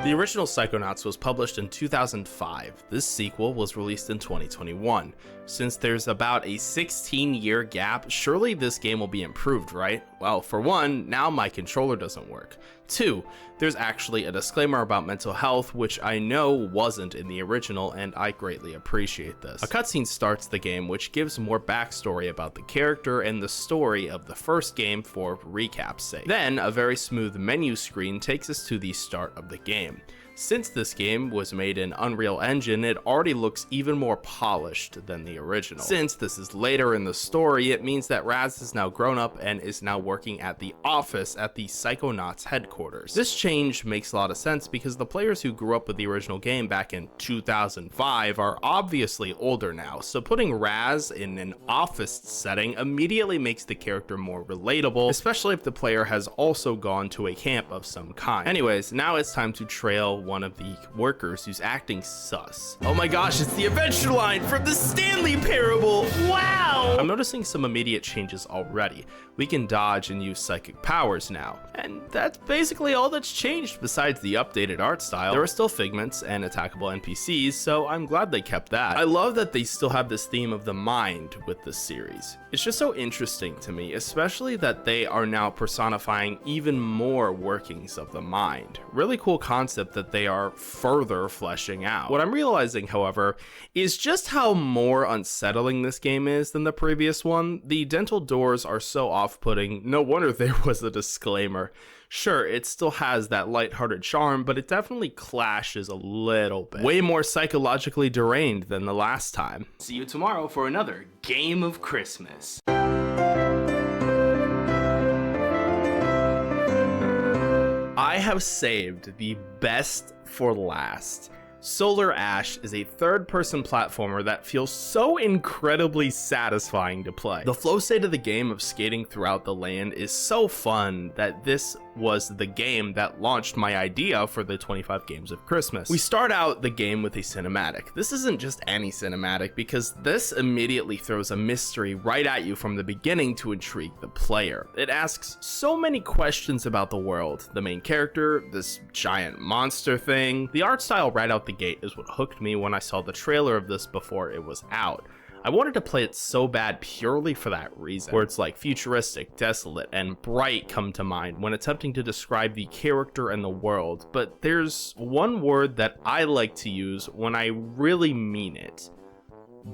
The The original Psychonauts was published in 2005. This sequel was released in 2021. Since there's about a 16-year gap, surely this game will be improved, right? Well, for one, now my controller doesn't work. 2, there's actually a disclaimer about mental health, which I know wasn't in the original, and I greatly appreciate this. A cutscene starts the game, which gives more backstory about the character and the story of the first game for recap's sake. Then, a very smooth menu screen takes us to the start of the game. Since this game was made in Unreal Engine, it already looks even more polished than the original. Since this is later in the story, it means that Raz is now grown up and is now working at the office at the Psychonauts headquarters. This change makes a lot of sense because the players who grew up with the original game back in 2005 are obviously older now, so putting Raz in an office setting immediately makes the character more relatable, especially if the player has also gone to a camp of some kind. Anyways, now it's time to trail one of the workers who's acting sus. Oh my gosh, it's the adventure line from the Stanley Parable! Wow! I'm noticing some immediate changes already. We can dodge and use psychic powers now. And that's basically all that's changed besides the updated art style. There are still figments and attackable NPCs, so I'm glad they kept that. I love that they still have this theme of the mind with this series. It's just so interesting to me, especially that they are now personifying even more workings of the mind. Really cool concept that they are further fleshing out. What I'm realizing, however, is just how more unsettling this game is than the previous one. The dental doors are so off-putting, no wonder there was a disclaimer. Sure, it still has that lighthearted charm, but it definitely clashes a little bit. Way more psychologically deranged than the last time. See you tomorrow for another Game of Christmas. I have saved the best for last. Solar Ash is a third-person platformer that feels so incredibly satisfying to play. The flow state of the game of skating throughout the land is so fun that this was the game that launched my idea for the 25 games of Christmas. We start out the game with a cinematic. This isn't just any cinematic because this immediately throws a mystery right at you from the beginning to intrigue the player. It asks so many questions about the world, the main character, this giant monster thing. The art style right out the gate is what hooked me when I saw the trailer of this before it was out. I wanted to play it so bad purely for that reason. Words like futuristic, desolate, and bright come to mind when attempting to describe the character and the world, but there's one word that I like to use when I really mean it.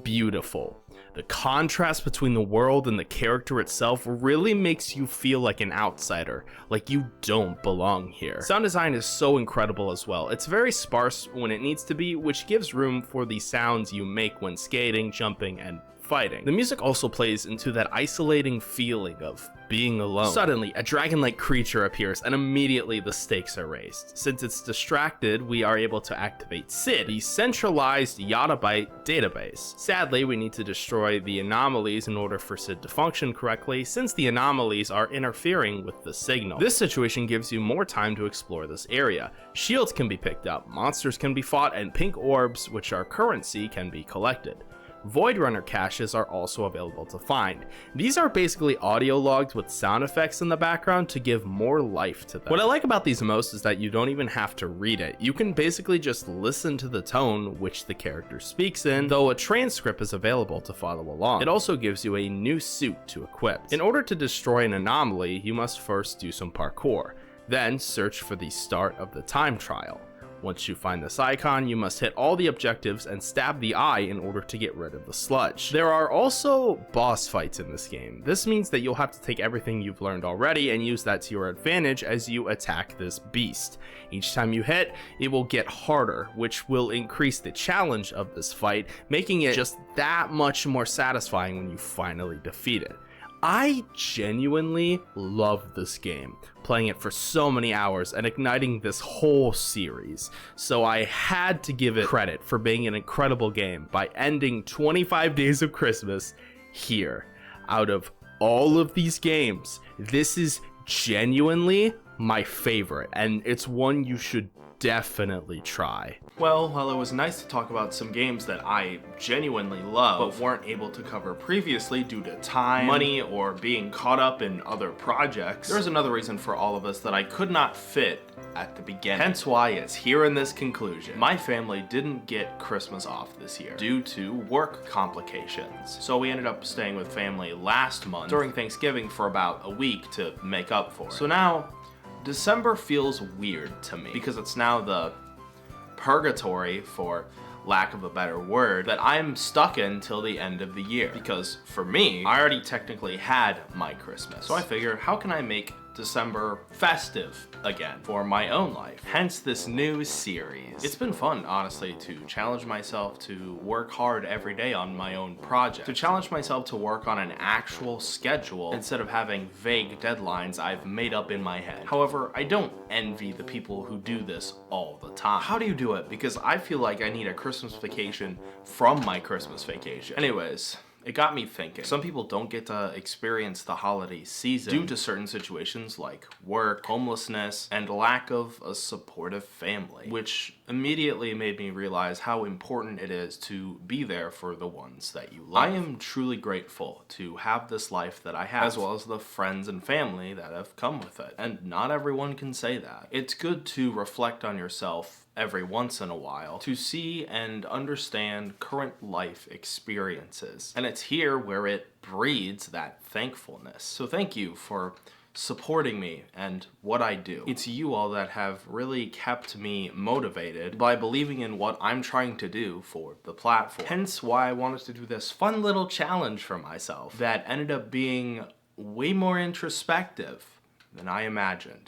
Beautiful. The contrast between the world and the character itself really makes you feel like an outsider, like you don't belong here. Sound design is so incredible as well. It's very sparse when it needs to be, which gives room for the sounds you make when skating, jumping, and fighting. The music also plays into that isolating feeling of being alone. Suddenly, a dragon-like creature appears and immediately the stakes are raised. Since it's distracted, we are able to activate SID, the centralized Yottabyte database. Sadly, we need to destroy the anomalies in order for SID to function correctly, since the anomalies are interfering with the signal. This situation gives you more time to explore this area. Shields can be picked up, monsters can be fought, and pink orbs, which are currency, can be collected. Void Runner caches are also available to find. These are basically audio logs with sound effects in the background to give more life to them. What I like about these most is that you don't even have to read it. You can basically just listen to the tone which the character speaks in, though a transcript is available to follow along. It also gives you a new suit to equip. In order to destroy an anomaly, you must first do some parkour, then search for the start of the time trial. Once you find this icon, you must hit all the objectives and stab the eye in order to get rid of the sludge. There are also boss fights in this game. This means that you'll have to take everything you've learned already and use that to your advantage as you attack this beast. Each time you hit, it will get harder, which will increase the challenge of this fight, making it just that much more satisfying when you finally defeat it. I genuinely love this game, playing it for so many hours and igniting this whole series, so I had to give it credit for being an incredible game by ending 25 Days of Christmas here. Out of all of these games, this is genuinely my favorite, and it's one you should definitely try. Well, while it was nice to talk about some games that I genuinely love but weren't able to cover previously due to time, money, or being caught up in other projects, there's another reason for all of us that I could not fit at the beginning. Hence why it's here in this conclusion. My family didn't get Christmas off this year due to work complications. So we ended up staying with family last month during Thanksgiving for about a week to make up for it. So now, December feels weird to me because it's now the purgatory, for lack of a better word, that I'm stuck in till the end of the year. Because for me, I already technically had my Christmas. So I figured, how can I make December festive again for my own life? Hence this new series. It's been fun, honestly, to challenge myself to work hard every day on my own project. To challenge myself to work on an actual schedule instead of having vague deadlines I've made up in my head. However, I don't envy the people who do this all the time. How do you do it? Because I feel like I need a Christmas vacation from my Christmas vacation. Anyways, it got me thinking. Some people don't get to experience the holiday season due to certain situations like work, homelessness, and lack of a supportive family, which immediately made me realize how important it is to be there for the ones that you love. I am truly grateful to have this life that I have, as well as the friends and family that have come with it. And not everyone can say that. It's good to reflect on yourself every once in a while to see and understand current life experiences. And it's here where it breeds that thankfulness. So thank you for supporting me and what I do. It's you all that have really kept me motivated by believing in what I'm trying to do for the platform. Hence why I wanted to do this fun little challenge for myself that ended up being way more introspective than I imagined.